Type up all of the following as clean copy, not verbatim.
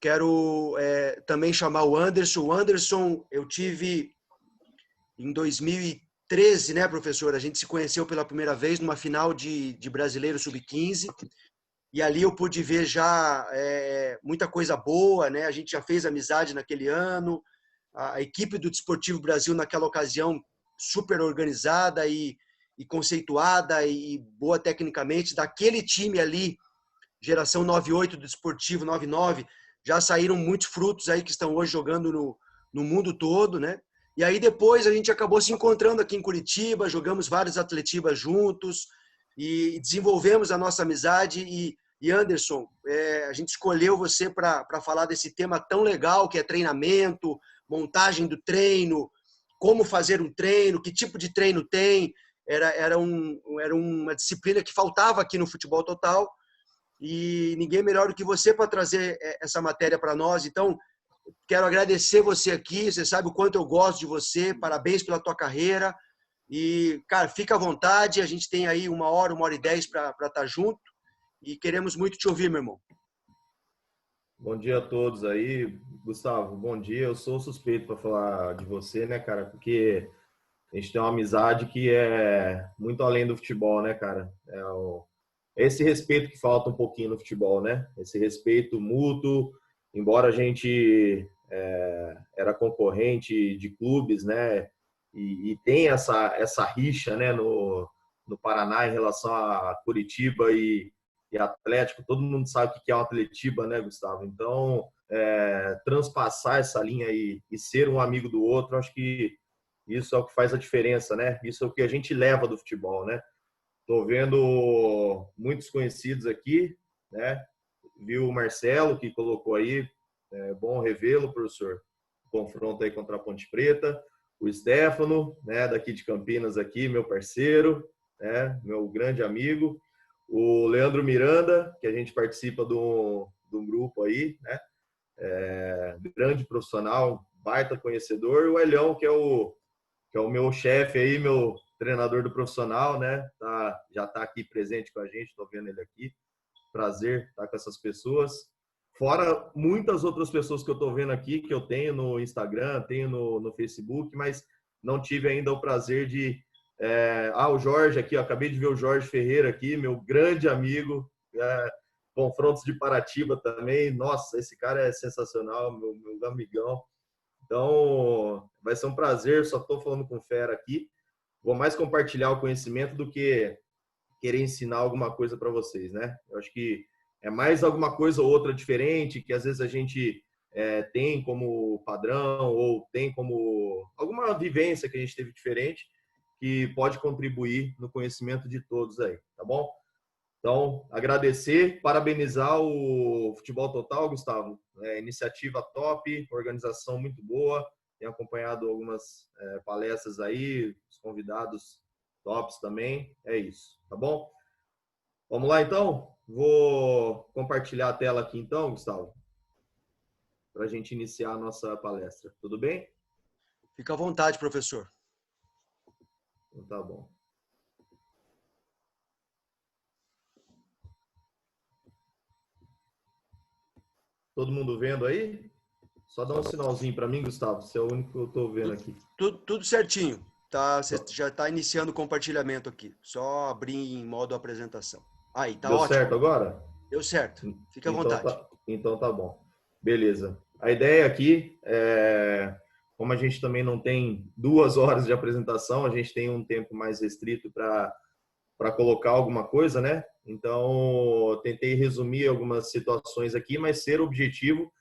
quero também chamar o Anderson. O Anderson, eu tive em 2013, né, professor? A gente se conheceu pela primeira vez numa final de Brasileiro Sub-15. E ali eu pude ver já muita coisa boa, né? A gente já fez amizade naquele ano. A equipe do Desportivo Brasil, naquela ocasião, super organizada e conceituada e boa tecnicamente. Daquele time ali, geração 98 do Desportivo, 99, já saíram muitos frutos aí que estão hoje jogando no mundo todo, né? E aí depois a gente acabou se encontrando aqui em Curitiba, jogamos vários atletibas juntos e desenvolvemos a nossa amizade. E Anderson, a gente escolheu você para falar desse tema tão legal que é treinamento, montagem do treino, como fazer um treino, que tipo de treino tem. Era uma disciplina que faltava aqui no Futebol Total e ninguém melhor do que você para trazer essa matéria para nós. Então, quero agradecer você aqui, você sabe o quanto eu gosto de você, parabéns pela tua carreira e, cara, fica à vontade, a gente tem aí 1 hora e 10 para estar junto e queremos muito te ouvir, meu irmão. Bom dia a todos aí. Gustavo, bom dia. Eu sou suspeito para falar de você, né, cara? Porque a gente tem uma amizade que é muito além do futebol, né, cara? É esse respeito que falta um pouquinho no futebol, né? Esse respeito mútuo, embora a gente era concorrente de clubes, né? E tem essa rixa, né, no Paraná em relação a Curitiba e Atlético. Todo mundo sabe o que é um Atletiba, né, Gustavo? Então, transpassar essa linha e ser um amigo do outro, acho que isso é o que faz a diferença, né? Isso é o que a gente leva do futebol, né? Tô vendo muitos conhecidos aqui, né? Viu o Marcelo, que colocou aí, bom revê-lo, professor. Confronto aí contra a Ponte Preta. O Stefano, né, daqui de Campinas aqui, meu parceiro, né, meu grande amigo. O Leandro Miranda, que a gente participa do grupo aí, né? Grande profissional, baita conhecedor. O Elhão, que é o meu chefe aí, meu treinador do profissional, né? Já está aqui presente com a gente, estou vendo ele aqui. Prazer estar com essas pessoas. Fora muitas outras pessoas que eu estou vendo aqui, que eu tenho no Instagram, tenho no Facebook, mas não tive ainda o prazer de... o Jorge aqui, ó, acabei de ver o Jorge Ferreira aqui, meu grande amigo, confrontos de Paratiba também. Nossa, esse cara é sensacional, meu amigão. Então, vai ser um prazer, só estou falando com fera aqui. Vou mais compartilhar o conhecimento do que querer ensinar alguma coisa para vocês, né? Eu acho que é mais alguma coisa ou outra diferente, que às vezes a gente tem como padrão ou tem como alguma vivência que a gente teve diferente, que pode contribuir no conhecimento de todos aí, tá bom? Então, agradecer, parabenizar o Futebol Total, Gustavo. Iniciativa top, organização muito boa. Tenho acompanhado algumas palestras aí, os convidados tops também. É isso, tá bom? Vamos lá, então? Vou compartilhar a tela aqui, então, Gustavo, para a gente iniciar a nossa palestra. Tudo bem? Fica à vontade, professor. Então, tá bom. Todo mundo vendo aí? Só dá um sinalzinho para mim, Gustavo, se é o único que eu estou vendo aqui. Tudo certinho. Tá, você já está iniciando o compartilhamento aqui. Só abrir em modo apresentação. Aí, tá Deu ótimo. certo agora? Deu certo. Fica à vontade. Então tá bom. Beleza. A ideia aqui como a gente também não tem 2 horas de apresentação, a gente tem um tempo mais restrito para colocar alguma coisa, né? Então, tentei resumir algumas situações aqui, mas ser objetivo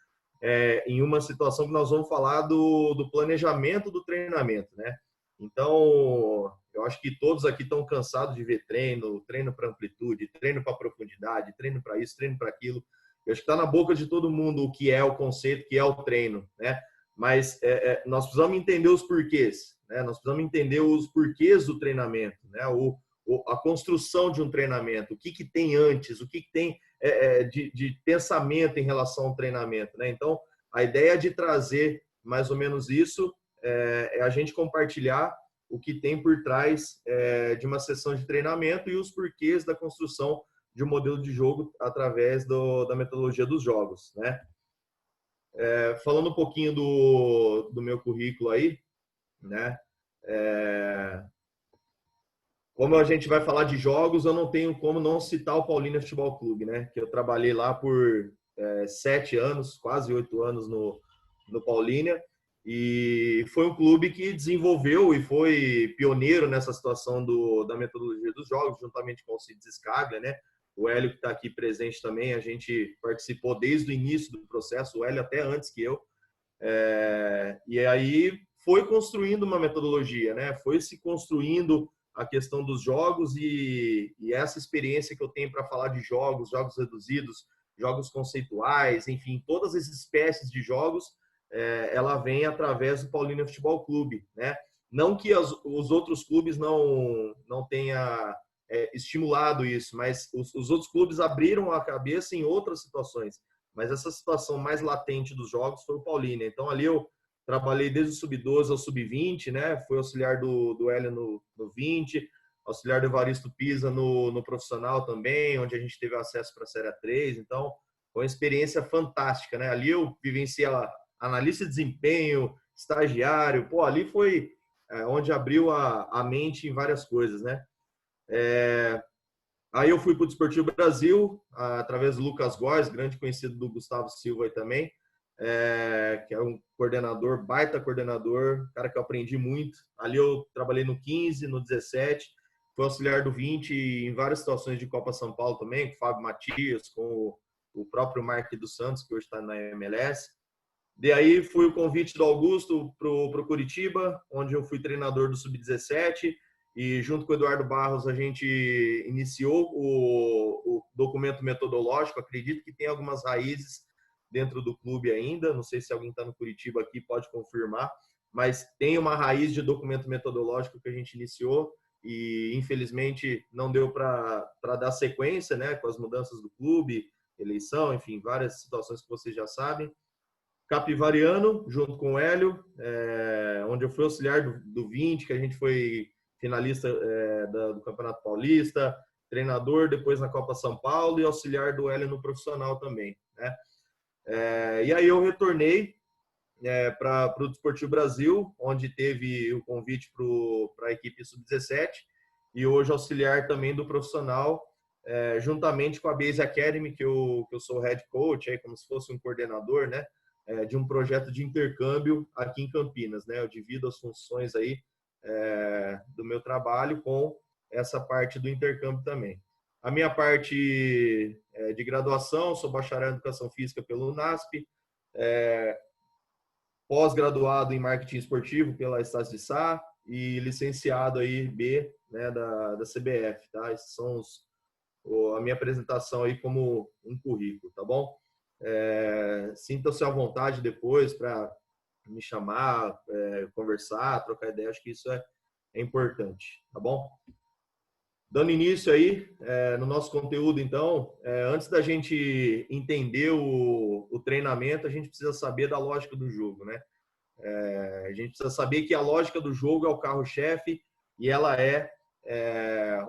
em uma situação que nós vamos falar do planejamento do treinamento, né? Então, eu acho que todos aqui estão cansados de ver treino para amplitude, treino para profundidade, treino para isso, treino para aquilo. Eu acho que está na boca de todo mundo o que é o conceito, o que é o treino, né? Mas nós precisamos entender os porquês, né? Nós precisamos entender os porquês do treinamento, né? A construção de um treinamento, o que tem antes, o que tem de pensamento em relação ao treinamento, né? Então, a ideia de trazer mais ou menos isso é a gente compartilhar o que tem por trás de uma sessão de treinamento e os porquês da construção de um modelo de jogo através da metodologia dos jogos, né? Falando um pouquinho do meu currículo aí, né? Como a gente vai falar de jogos, eu não tenho como não citar o Paulínia Futebol Clube, né? Que eu trabalhei lá por 7 anos, quase 8 anos no Paulínia. E foi um clube que desenvolveu e foi pioneiro nessa situação da metodologia dos jogos, juntamente com o Cid Scaglia, né? O Hélio, que está aqui presente também, a gente participou desde o início do processo, o Hélio até antes que eu. E aí foi construindo uma metodologia, né? Foi se construindo a questão dos jogos e essa experiência que eu tenho para falar de jogos reduzidos, jogos conceituais, enfim, todas essas espécies de jogos, ela vem através do Paulínia Futebol Clube, né? Não que os outros clubes não tenha estimulado isso, mas os outros clubes abriram a cabeça em outras situações. Mas essa situação mais latente dos jogos foi o Paulínia. Então, ali eu trabalhei desde o sub-12 ao sub-20, né? Fui auxiliar do Hélio no 20, auxiliar do Evaristo Pisa no profissional também, onde a gente teve acesso para a Série 3. Então, foi uma experiência fantástica, né? Ali eu vivenciei analista de desempenho, estagiário. Pô, ali foi onde abriu a mente em várias coisas, né? Aí eu fui para o Desportivo Brasil, através do Lucas Góes, grande conhecido do Gustavo Silva aí também, que é um coordenador, baita coordenador, cara que eu aprendi muito. Ali eu trabalhei no 15, no 17, fui auxiliar do 20 em várias situações de Copa São Paulo também, com o Fábio Matias, com o próprio Mark dos Santos, que hoje está na MLS. De aí fui o convite do Augusto para o Curitiba, onde eu fui treinador do Sub-17, e junto com o Eduardo Barros a gente iniciou o documento metodológico. Acredito que tem algumas raízes dentro do clube ainda, não sei se alguém está no Curitiba aqui pode confirmar, mas tem uma raiz de documento metodológico que a gente iniciou e infelizmente não deu para dar sequência, né, com as mudanças do clube, eleição, enfim, várias situações que vocês já sabem. Capivariano, junto com o Hélio, onde eu fui auxiliar do 20, que a gente foi finalista do Campeonato Paulista, treinador depois na Copa São Paulo e auxiliar do Hélio no profissional também, né? E aí eu retornei para o Desportivo Brasil, onde teve o convite para a equipe Sub-17 e hoje auxiliar também do profissional, juntamente com a Base Academy, que eu sou head coach, aí, como se fosse um coordenador, né? De um projeto de intercâmbio aqui em Campinas, né? Eu divido as funções aí do meu trabalho com essa parte do intercâmbio também. A minha parte de graduação, sou bacharel em Educação Física pelo UNASP, pós-graduado em Marketing Esportivo pela Estácio de Sá e licenciado aí B, né, da CBF, tá? Esses são a minha apresentação aí como um currículo, tá bom? Sinta-se à vontade depois para me chamar, conversar, trocar ideia. Acho que isso é importante, tá bom? Dando início aí no nosso conteúdo, então, antes da gente entender o treinamento, a gente precisa saber da lógica do jogo, né? A gente precisa saber que a lógica do jogo é o carro-chefe e ela é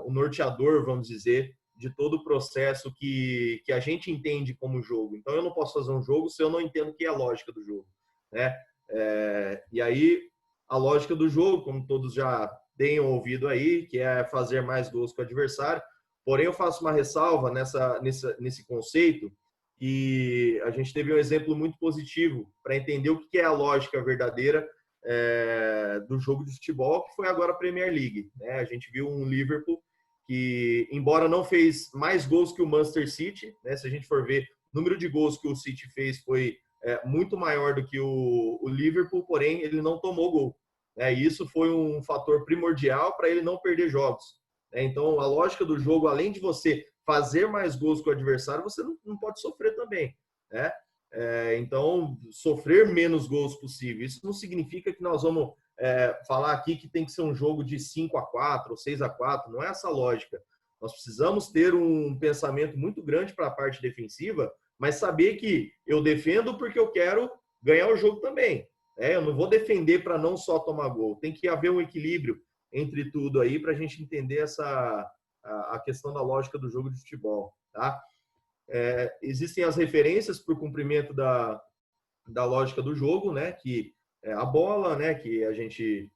o norteador, vamos dizer, de todo o processo que a gente entende como jogo. Então, eu não posso fazer um jogo se eu não entendo o que é a lógica do jogo, né? E aí, a lógica do jogo, como todos já tenham ouvido aí, que é fazer mais gols que o adversário. Porém, eu faço uma ressalva nesse conceito, e a gente teve um exemplo muito positivo para entender o que é a lógica verdadeira do jogo de futebol, que foi agora a Premier League, né? A gente viu um Liverpool que, embora não fez mais gols que o Manchester City, né? Se a gente for ver, o número de gols que o City fez foi muito maior do que o Liverpool, porém ele não tomou gol. E isso foi um fator primordial para ele não perder jogos. Então, a lógica do jogo, além de você fazer mais gols que o adversário, você não pode sofrer também, né? Então, sofrer menos gols possível. Isso não significa que nós vamos falar aqui que tem que ser um jogo de 5-4 ou 6-4. Não é essa a lógica. Nós precisamos ter um pensamento muito grande para a parte defensiva, mas saber que eu defendo porque eu quero ganhar o jogo também. Eu não vou defender para não só tomar gol. Tem que haver um equilíbrio entre tudo aí para a gente entender a questão da lógica do jogo de futebol, tá? Existem as referências para o cumprimento da lógica do jogo, né? Que é a bola, né? Que a gente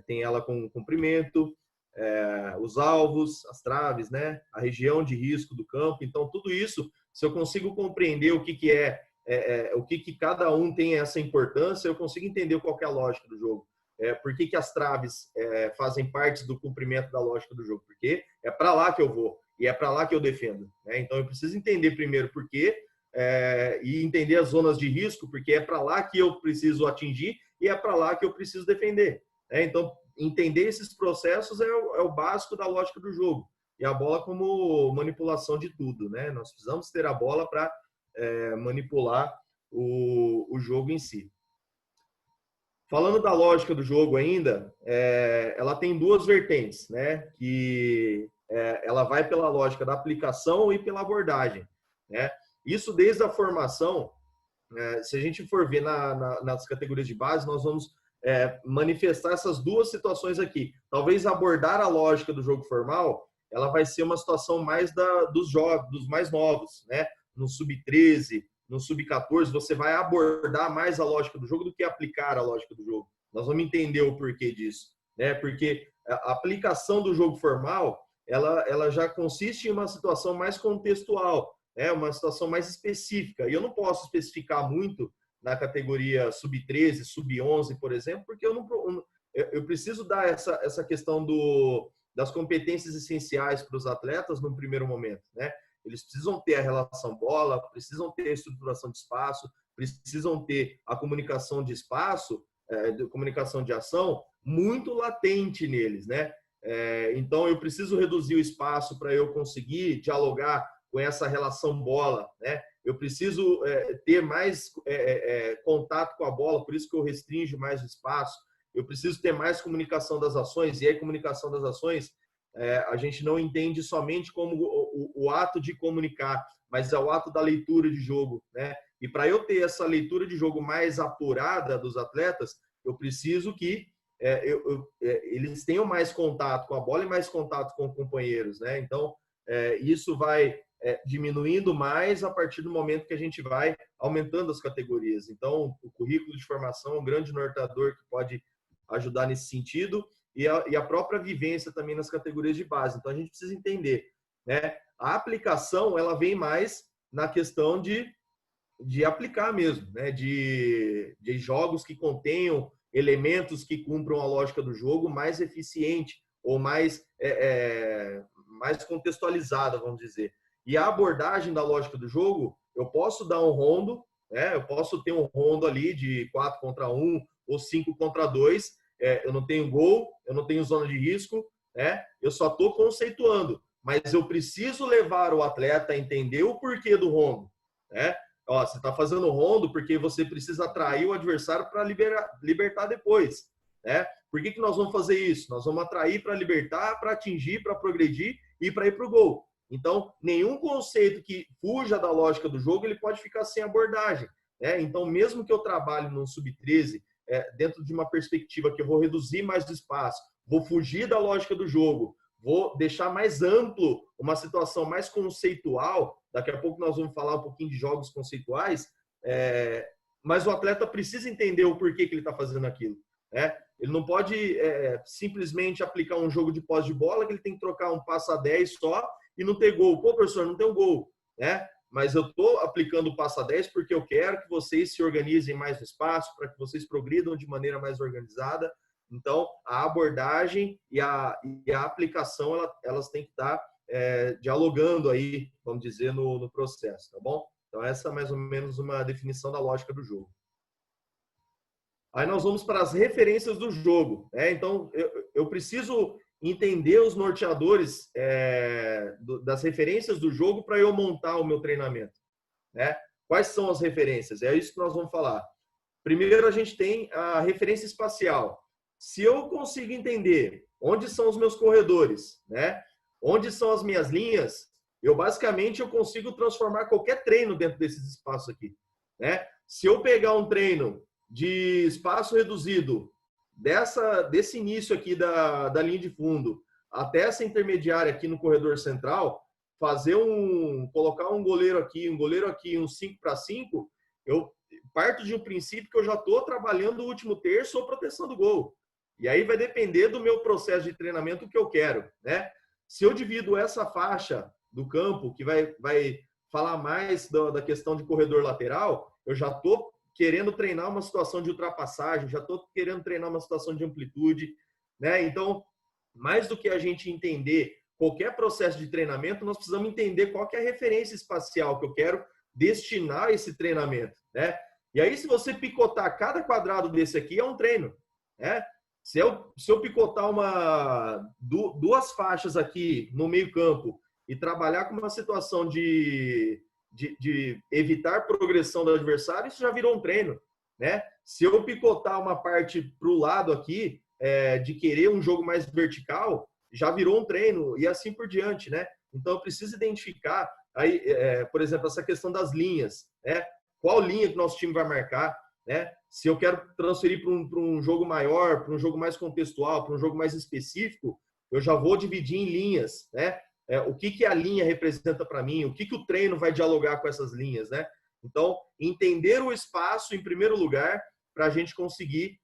tem ela com comprimento, os alvos, as traves, né? A região de risco do campo. Então, tudo isso, se eu consigo compreender o que o que cada um tem essa importância, eu consigo entender qual que é a lógica do jogo. Por que as traves fazem parte do cumprimento da lógica do jogo? Porque é para lá que eu vou e é para lá que eu defendo, né? Então, eu preciso entender primeiro por quê e entender as zonas de risco, porque é para lá que eu preciso atingir e é para lá que eu preciso defender. Então, entender esses processos é o básico da lógica do jogo. E a bola como manipulação de tudo, né? Nós precisamos ter a bola para manipular o jogo em si. Falando da lógica do jogo ainda, ela tem duas vertentes, né? Que ela vai pela lógica da aplicação e pela abordagem, né? Isso desde a formação, se a gente for ver nas categorias de base, nós vamos manifestar essas duas situações aqui. Talvez abordar a lógica do jogo formal, ela vai ser uma situação mais dos jogos, dos mais novos, né? No sub-13, no sub-14, você vai abordar mais a lógica do jogo do que aplicar a lógica do jogo. Nós vamos entender o porquê disso, né? Porque a aplicação do jogo formal, ela já consiste em uma situação mais contextual, né? Uma situação mais específica. E eu não posso especificar muito na categoria sub-13, sub-11, por exemplo, porque eu preciso dar essa questão das competências essenciais para os atletas no primeiro momento, né? Eles precisam ter a relação bola, precisam ter a estruturação de espaço, precisam ter a comunicação de espaço, comunicação de ação muito latente neles, né? Então, eu preciso reduzir o espaço para eu conseguir dialogar com essa relação bola, né? Eu preciso ter mais contato com a bola, por isso que eu restringo mais o espaço. Eu preciso ter mais comunicação das ações, e a comunicação das ações a gente não entende somente como o ato de comunicar, mas é o ato da leitura de jogo, né? E para eu ter essa leitura de jogo mais apurada dos atletas, eu preciso que eles tenham mais contato com a bola e mais contato com companheiros, né? Então, isso vai diminuindo mais a partir do momento que a gente vai aumentando as categorias. Então, o currículo de formação é um grande norteador que pode ajudar nesse sentido, e a própria vivência também nas categorias de base. Então, a gente precisa entender, né? A aplicação, ela vem mais na questão de aplicar mesmo, né? De jogos que contenham elementos que cumpram a lógica do jogo mais eficiente ou mais contextualizada, vamos dizer. E a abordagem da lógica do jogo, eu posso dar um rondo, né? Eu posso ter um rondo ali de 4 contra 1 ou 5 contra 2, eu não tenho gol, eu não tenho zona de risco, né? Eu só estou conceituando, mas eu preciso levar o atleta a entender o porquê do rondo, né? Ó, você está fazendo rondo porque você precisa atrair o adversário para libertar depois, né? Por que nós vamos fazer isso? Nós vamos atrair para libertar, para atingir, para progredir e para ir para o gol. Então, nenhum conceito que fuja da lógica do jogo, ele pode ficar sem abordagem, né? Então, mesmo que eu trabalhe no sub-13, dentro de uma perspectiva que eu vou reduzir mais o espaço, vou fugir da lógica do jogo, vou deixar mais amplo, uma situação mais conceitual, daqui a pouco nós vamos falar um pouquinho de jogos conceituais, mas o atleta precisa entender o porquê que ele está fazendo aquilo, né? Ele não pode simplesmente aplicar um jogo de posse de bola, que ele tem que trocar um passo a 10 só e não ter gol. Pô, professor, não tem um gol, né? Mas eu estou aplicando o passo a 10 porque eu quero que vocês se organizem mais no espaço, para que vocês progridam de maneira mais organizada. Então, a abordagem e a aplicação, elas têm que estar dialogando aí, vamos dizer, no processo, tá bom? Então, essa é mais ou menos uma definição da lógica do jogo. Aí nós vamos para as referências do jogo, né? Então, eu preciso entender os norteadores das referências do jogo para eu montar o meu treinamento, né? Quais são as referências? É isso que nós vamos falar. Primeiro, a gente tem a referência espacial. Se eu consigo entender onde são os meus corredores, né? Onde são as minhas linhas, basicamente eu consigo transformar qualquer treino dentro desses espaços aqui, né? Se eu pegar um treino de espaço reduzido, desse início aqui da linha de fundo até essa intermediária aqui no corredor central, colocar um goleiro aqui, um 5 para 5, parto de um princípio que eu já estou trabalhando o último terço ou proteção do gol. E aí vai depender do meu processo de treinamento que eu quero, né? Se eu divido essa faixa do campo, que vai falar mais da questão de corredor lateral, eu já estou querendo treinar uma situação de ultrapassagem, já estou querendo treinar uma situação de amplitude, né? Então, mais do que a gente entender qualquer processo de treinamento, nós precisamos entender qual que é a referência espacial que eu quero destinar esse treinamento, né? E aí, se você picotar cada quadrado desse aqui, é um treino, né? Se eu picotar duas faixas aqui no meio campo e trabalhar com uma situação de evitar progressão do adversário, isso já virou um treino, né? Se eu picotar uma parte para o lado aqui, de querer um jogo mais vertical, já virou um treino e assim por diante, né? Então, eu preciso identificar, aí, por exemplo, essa questão das linhas, né? Qual linha que nosso time vai marcar, né? Se eu quero transferir para um jogo maior, para um jogo mais contextual, para um jogo mais específico, eu já vou dividir em linhas, né? O que a linha representa para mim, o que o treino vai dialogar com essas linhas, né? Então, entender o espaço em primeiro lugar para a gente conseguir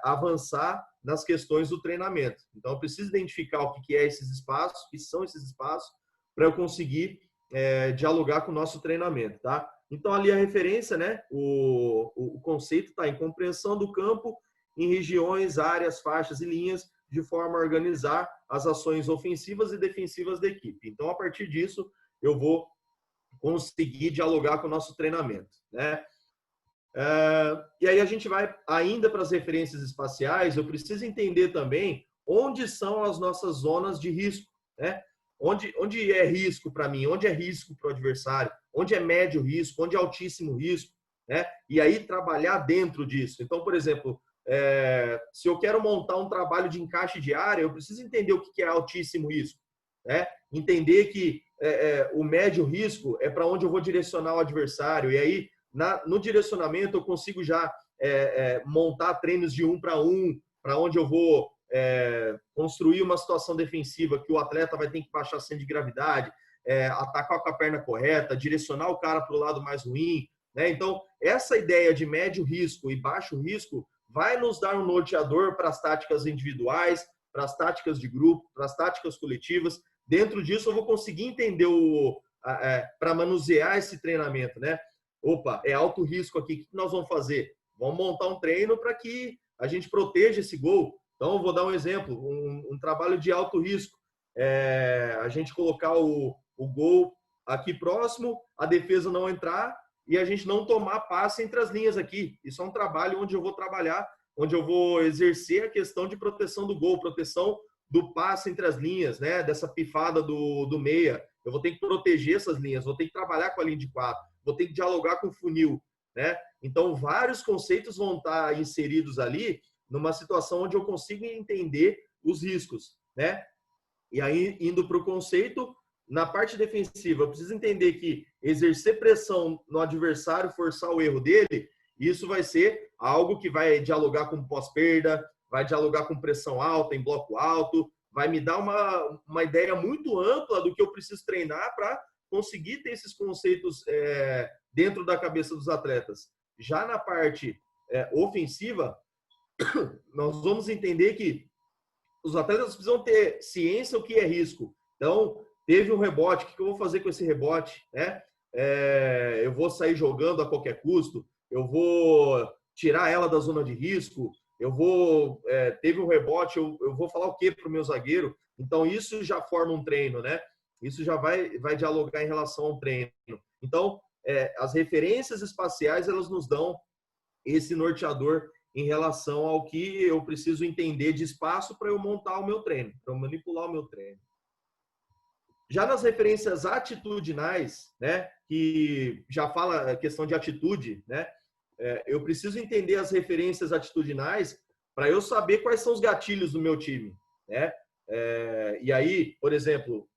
avançar nas questões do treinamento. Então, eu preciso identificar o que é esses espaços, o que são esses espaços, para eu conseguir dialogar com o nosso treinamento, tá? Então, ali a referência, né? O conceito está em compreensão do campo em regiões, áreas, faixas e linhas, de forma a organizar as ações ofensivas e defensivas da equipe. Então, a partir disso, eu vou conseguir dialogar com o nosso treinamento, né? E aí a gente vai ainda para as referências espaciais. Eu preciso entender também onde são as nossas zonas de risco, né? Onde é risco para mim, onde é risco para o adversário, onde é médio risco, onde é altíssimo risco, né? E aí trabalhar dentro disso. Então, por exemplo, se eu quero montar um trabalho de encaixe de área, eu preciso entender o que é altíssimo risco, né? Entender que o médio risco é para onde eu vou direcionar o adversário. E aí, no direcionamento, eu consigo já montar treinos de 1 para 1, para onde eu vou construir uma situação defensiva que o atleta vai ter que baixar centro de gravidade, atacar com a perna correta, direcionar o cara para o lado mais ruim, né? Então, essa ideia de médio risco e baixo risco vai nos dar um norteador para as táticas individuais, para as táticas de grupo, para as táticas coletivas. Dentro disso, eu vou conseguir entender para manusear esse treinamento, né? Opa, é alto risco aqui, o que nós vamos fazer? Vamos montar um treino para que a gente proteja esse gol. Então, eu vou dar um exemplo, um trabalho de alto risco. A gente colocar o gol aqui próximo, a defesa não entrar e a gente não tomar passe entre as linhas aqui. Isso é um trabalho onde eu vou trabalhar, onde eu vou exercer a questão de proteção do gol, proteção do passe entre as linhas, né? Dessa pifada do meia. Eu vou ter que proteger essas linhas, vou ter que trabalhar com a linha de 4, vou ter que dialogar com o funil, né? Então, vários conceitos vão estar inseridos ali numa situação onde eu consigo entender os riscos, né? E aí, indo para o conceito, na parte defensiva, eu preciso entender que exercer pressão no adversário, forçar o erro dele, isso vai ser algo que vai dialogar com pós-perda, vai dialogar com pressão alta, em bloco alto, vai me dar uma ideia muito ampla do que eu preciso treinar para conseguir ter esses conceitos dentro da cabeça dos atletas. Já na parte ofensiva, nós vamos entender que os atletas precisam ter ciência do que é risco. Então, teve um rebote, o que eu vou fazer com esse rebote, né? Eu vou sair jogando a qualquer custo, eu vou tirar ela da zona de risco, teve um rebote, eu vou falar o que para o meu zagueiro. Então, isso já forma um treino, né? Isso já vai dialogar em relação ao treino. Então, as referências espaciais, elas nos dão esse norteador em relação ao que eu preciso entender de espaço para eu montar o meu treino, para eu manipular o meu treino. Já nas referências atitudinais, né, que já fala a questão de atitude, né, eu preciso entender as referências atitudinais para eu saber quais são os gatilhos do meu time, né? E aí, por exemplo,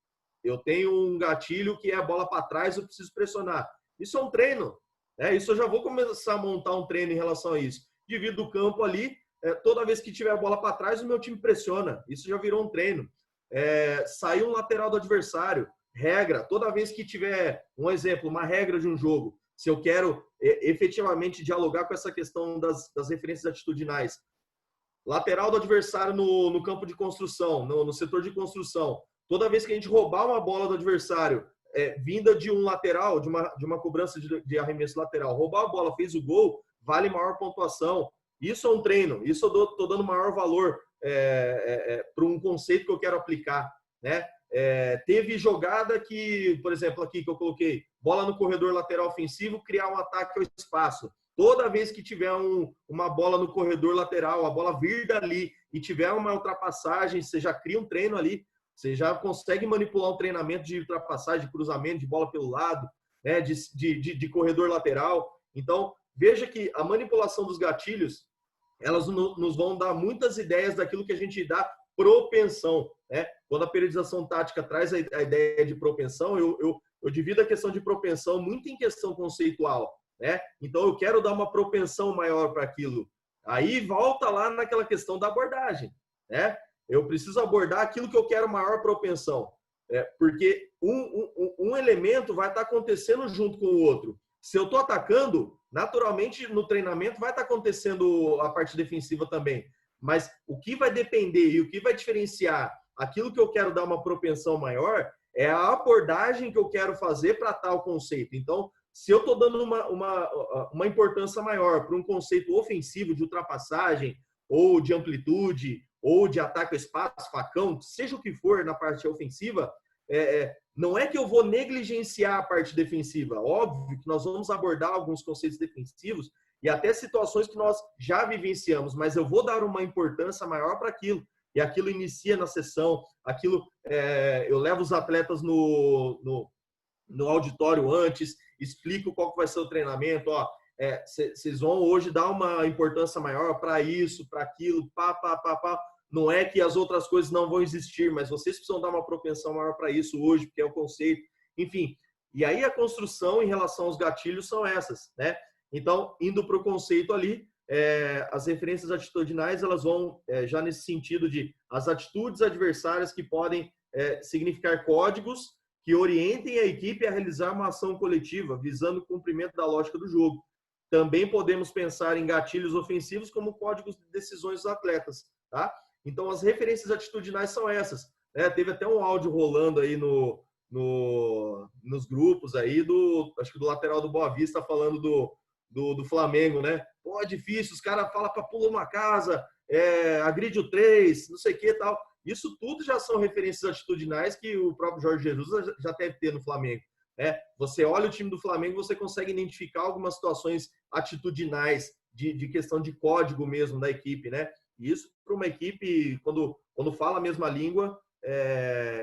eu tenho um gatilho que é a bola para trás, eu preciso pressionar. Isso é um treino, né? Isso eu já vou começar a montar um treino em relação a isso. Divido o campo ali, toda vez que tiver a bola para trás, o meu time pressiona. Isso já virou um treino. Saiu um lateral do adversário, regra, toda vez que tiver, um exemplo, uma regra de um jogo, se eu quero efetivamente dialogar com essa questão das referências atitudinais. Lateral do adversário no campo de construção, no setor de construção. Toda vez que a gente roubar uma bola do adversário, vinda de um lateral, de uma cobrança de arremesso lateral, roubar a bola, fez o gol, vale maior pontuação. Isso é um treino, isso eu estou dando maior valor para um conceito que eu quero aplicar, né? Teve jogada que, por exemplo, aqui que eu coloquei, bola no corredor lateral ofensivo, criar um ataque ao espaço. Toda vez que tiver uma bola no corredor lateral, a bola vir dali e tiver uma ultrapassagem, você já cria um treino ali, você já consegue manipular um treinamento de ultrapassagem, de cruzamento, de bola pelo lado, né, de corredor lateral. Então, veja que a manipulação dos gatilhos, elas nos vão dar muitas ideias daquilo que a gente dá propensão, né? Quando a periodização tática traz a ideia de propensão, eu divido a questão de propensão muito em questão conceitual, né? Então, eu quero dar uma propensão maior para aquilo. Aí, volta lá naquela questão da abordagem, né? Eu preciso abordar aquilo que eu quero maior propensão, porque um elemento vai estar acontecendo junto com o outro. Se eu estou atacando, naturalmente, no treinamento vai estar acontecendo a parte defensiva também. Mas o que vai depender e o que vai diferenciar aquilo que eu quero dar uma propensão maior é a abordagem que eu quero fazer para tal conceito. Então, se eu estou dando uma importância maior para um conceito ofensivo de ultrapassagem ou de amplitude ou de ataque ao espaço, facão, seja o que for na parte ofensiva, não é que eu vou negligenciar a parte defensiva. Óbvio que nós vamos abordar alguns conceitos defensivos e até situações que nós já vivenciamos, mas eu vou dar uma importância maior para aquilo. E aquilo inicia na sessão, aquilo eu levo os atletas no auditório antes, explico qual que vai ser o treinamento, vocês vão hoje dar uma importância maior para isso, para aquilo, pá. Não é que as outras coisas não vão existir, mas vocês precisam dar uma propensão maior para isso hoje, porque é o conceito. Enfim, e aí a construção em relação aos gatilhos são essas, né? Então, indo para o conceito ali, as referências atitudinais, elas vão já nesse sentido de as atitudes adversárias que podem significar códigos que orientem a equipe a realizar uma ação coletiva, visando o cumprimento da lógica do jogo. Também podemos pensar em gatilhos ofensivos como códigos de decisões dos atletas, tá? Então, as referências atitudinais são essas, né? Teve até um áudio rolando aí nos grupos aí acho que do lateral do Boa Vista falando do Flamengo, né? Pô, é difícil, os caras falam para pular uma casa, agride o 3, não sei o que e tal. Isso tudo já são referências atitudinais que o próprio Jorge Jesus já deve ter no Flamengo. Você olha o time do Flamengo, você consegue identificar algumas situações atitudinais de questão de código mesmo da equipe, né? E isso para uma equipe, quando fala a mesma língua,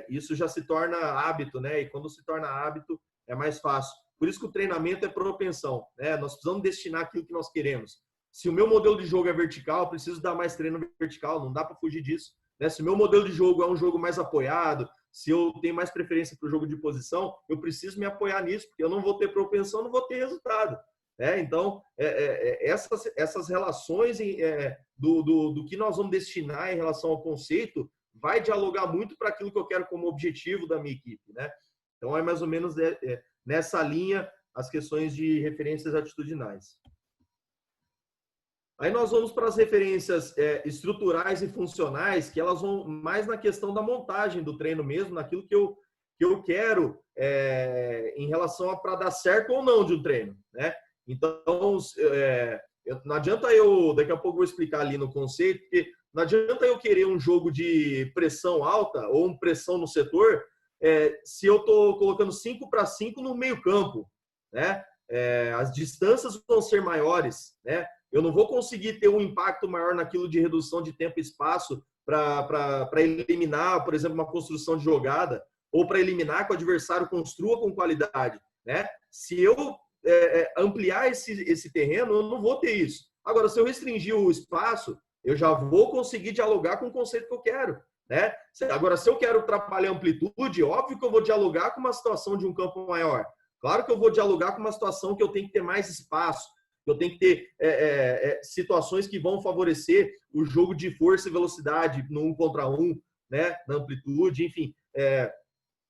isso já se torna hábito, né? E quando se torna hábito, é mais fácil. Por isso que o treinamento é propensão, né? Nós precisamos destinar aquilo que nós queremos. Se o meu modelo de jogo é vertical, eu preciso dar mais treino vertical, não dá para fugir disso, né? Se o meu modelo de jogo é um jogo mais apoiado, se eu tenho mais preferência para o jogo de posição, eu preciso me apoiar nisso, porque eu não vou ter propensão, não vou ter resultado. Então, essas relações do que nós vamos destinar em relação ao conceito vai dialogar muito para aquilo que eu quero como objetivo da minha equipe, né? Então, é mais ou menos nessa linha as questões de referências atitudinais. Aí nós vamos para as referências estruturais e funcionais, que elas vão mais na questão da montagem do treino mesmo, naquilo que eu quero em relação a para dar certo ou não de um treino, né? Então, não adianta daqui a pouco eu vou explicar ali no conceito, porque não adianta eu querer um jogo de pressão alta ou uma pressão no setor se eu estou colocando 5-5 no meio campo, né? As distâncias vão ser maiores, né? Eu não vou conseguir ter um impacto maior naquilo de redução de tempo e espaço para eliminar, por exemplo, uma construção de jogada ou para eliminar que o adversário construa com qualidade, né? Se eu ampliar esse terreno, eu não vou ter isso. Agora, se eu restringir o espaço, eu já vou conseguir dialogar com o conceito que eu quero, né? Agora, se eu quero trabalhar amplitude, óbvio que eu vou dialogar com uma situação de um campo maior. Claro que eu vou dialogar com uma situação que eu tenho que ter mais espaço, eu tenho que ter situações que vão favorecer o jogo de força e velocidade no 1 contra 1, né? Na amplitude, enfim.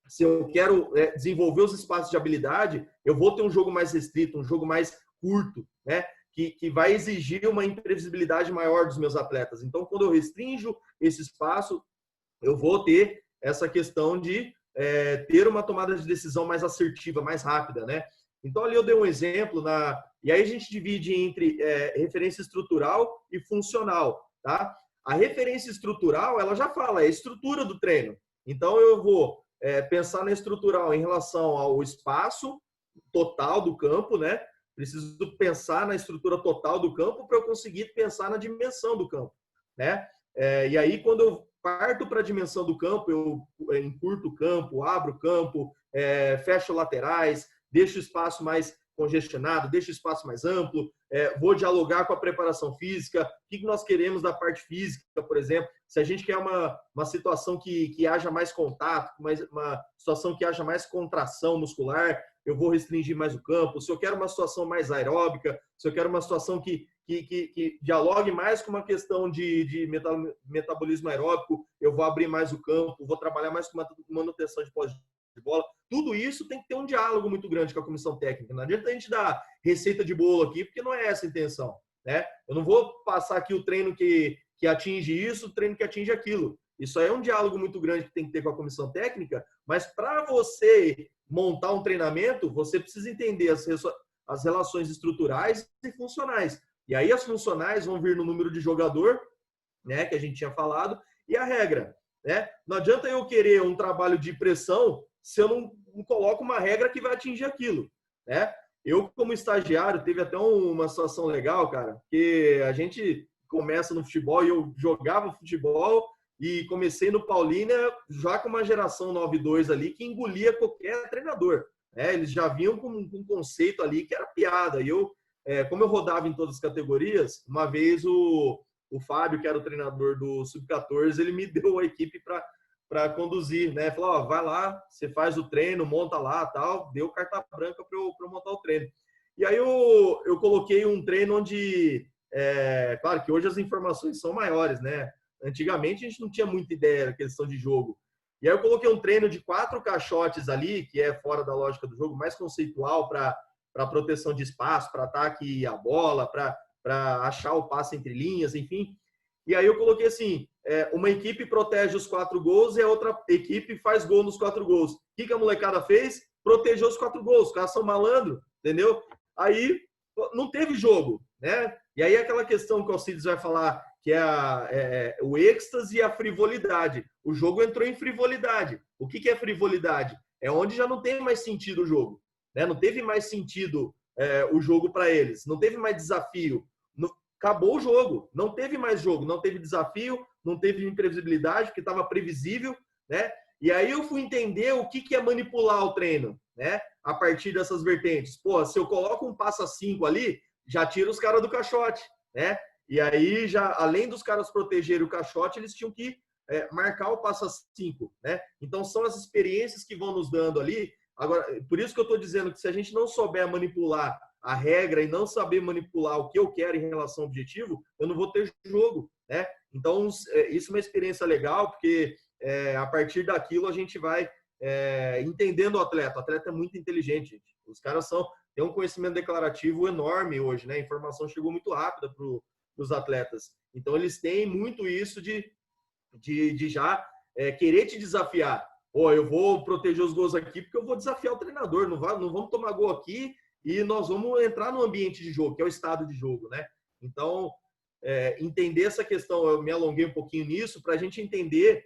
se eu quero desenvolver os espaços de habilidade, eu vou ter um jogo mais restrito, um jogo mais curto, né? Que vai exigir uma imprevisibilidade maior dos meus atletas. Então, quando eu restringo esse espaço, eu vou ter essa questão de ter uma tomada de decisão mais assertiva, mais rápida, né? Então, ali eu dei um exemplo, e aí a gente divide entre referência estrutural e funcional, tá? A referência estrutural, ela já fala, é a estrutura do treino. Então, eu vou pensar na estrutural em relação ao espaço total do campo, né? Preciso pensar na estrutura total do campo para eu conseguir pensar na dimensão do campo, né? E aí, quando eu parto para a dimensão do campo, eu encurto o campo, abro o campo, fecho laterais, deixo o espaço mais congestionado, deixo o espaço mais amplo, vou dialogar com a preparação física, o que nós queremos da parte física, por exemplo, se a gente quer uma situação que haja mais contato, uma situação que haja mais contração muscular, eu vou restringir mais o campo. Se eu quero uma situação mais aeróbica, se eu quero uma situação que dialogue mais com uma questão de metabolismo aeróbico, eu vou abrir mais o campo, vou trabalhar mais com manutenção de posse de bola. Tudo isso tem que ter um diálogo muito grande com a comissão técnica. Não adianta a gente dar receita de bolo aqui, porque não é essa a intenção, né? Eu não vou passar aqui o treino que atinge isso, o treino que atinge aquilo. Isso aí é um diálogo muito grande que tem que ter com a comissão técnica, mas para você montar um treinamento, você precisa entender as relações estruturais e funcionais. E aí as funcionais vão vir no número de jogador, né, que a gente tinha falado, e a regra, né? Não adianta eu querer um trabalho de pressão se eu não coloco uma regra que vai atingir aquilo, né? Eu, como estagiário, teve até uma situação legal, cara, que a gente começa no futebol e eu jogava futebol e comecei no Paulínia já com uma geração 9-2 ali que engolia qualquer treinador, né? Eles já vinham com um conceito ali que era piada. E eu, como eu rodava em todas as categorias, uma vez o Fábio, que era o treinador do Sub-14, ele me deu a equipe para conduzir, né? Falou, ó, vai lá, você faz o treino, monta lá, tal. Deu carta branca para eu montar o treino. E aí eu coloquei um treino onde, claro que hoje as informações são maiores, né? Antigamente a gente não tinha muita ideia da questão de jogo. E aí eu coloquei um treino de 4 caixotes ali, que é fora da lógica do jogo, mais conceitual para proteção de espaço, para ataque à bola, para achar o passe entre linhas, enfim. E aí eu coloquei assim, uma equipe protege os 4 gols e a outra equipe faz gol nos 4 gols. O que a molecada fez? Protegeu os 4 gols. Os caras são malandro, entendeu? Aí não teve jogo, né? E aí aquela questão que o Alcides vai falar, que é o êxtase e a frivolidade. O jogo entrou em frivolidade. O que é frivolidade? É onde já não tem mais sentido o jogo, né? Não teve mais sentido o jogo para eles. Não teve mais desafio. Acabou o jogo. Não teve mais jogo. Não teve desafio. Não teve imprevisibilidade, porque estava previsível, né? E aí eu fui entender o que é manipular o treino, né? A partir dessas vertentes. Pô, se eu coloco um passa 5 ali, já tira os caras do caixote, né? E aí, já além dos caras protegerem o caixote, eles tinham que marcar o passa 5, né? Então, são as experiências que vão nos dando ali. Agora, por isso que eu estou dizendo que se a gente não souber manipular a regra e não saber manipular o que eu quero em relação ao objetivo, eu não vou ter jogo, né? Então, isso é uma experiência legal, porque a partir daquilo a gente vai entendendo o atleta. O atleta é muito inteligente, gente. Os caras têm um conhecimento declarativo enorme hoje, né? A informação chegou muito rápida para os atletas. Então, eles têm muito isso de já querer te desafiar. Pô, eu vou proteger os gols aqui porque eu vou desafiar o treinador. Não vamos tomar gol aqui e nós vamos entrar no ambiente de jogo, que é o estado de jogo, né? Então, entender essa questão, eu me alonguei um pouquinho nisso, para a gente entender,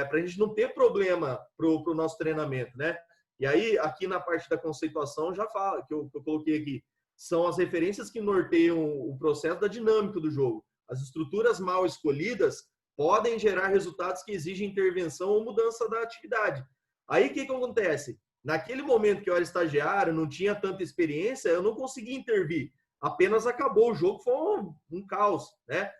para a gente não ter problema para o nosso treinamento, né? E aí, aqui na parte da conceituação, já fala, que eu coloquei aqui, são as referências que norteiam o processo da dinâmica do jogo. As estruturas mal escolhidas podem gerar resultados que exigem intervenção ou mudança da atividade. Aí, o que acontece? Naquele momento que eu era estagiário, não tinha tanta experiência, eu não conseguia intervir. Apenas acabou o jogo, foi um caos, né?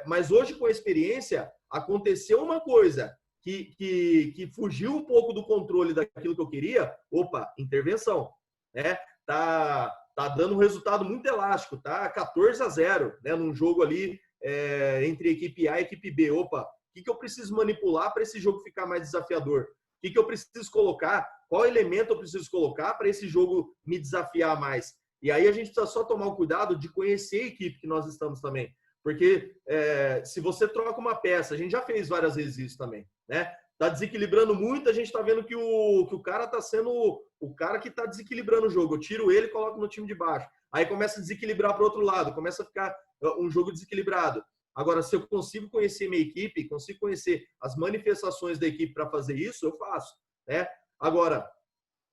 Mas hoje, com a experiência, aconteceu uma coisa que fugiu um pouco do controle daquilo que eu queria. Opa, intervenção, né? Tá dando um resultado muito elástico, tá 14-0, né? Num jogo ali entre equipe A e equipe B. Opa, o que eu preciso manipular para esse jogo ficar mais desafiador? que eu preciso colocar, qual elemento eu preciso colocar para esse jogo me desafiar mais. E aí a gente precisa só tomar o cuidado de conhecer a equipe que nós estamos também. Porque se você troca uma peça, a gente já fez várias vezes isso também, né? Tá desequilibrando muito, a gente tá vendo que o cara tá sendo o cara que tá desequilibrando o jogo. Eu tiro ele e coloco no time de baixo. Aí começa a desequilibrar para o outro lado, começa a ficar um jogo desequilibrado. Agora, se eu consigo conhecer minha equipe, consigo conhecer as manifestações da equipe para fazer isso, eu faço, né? Agora,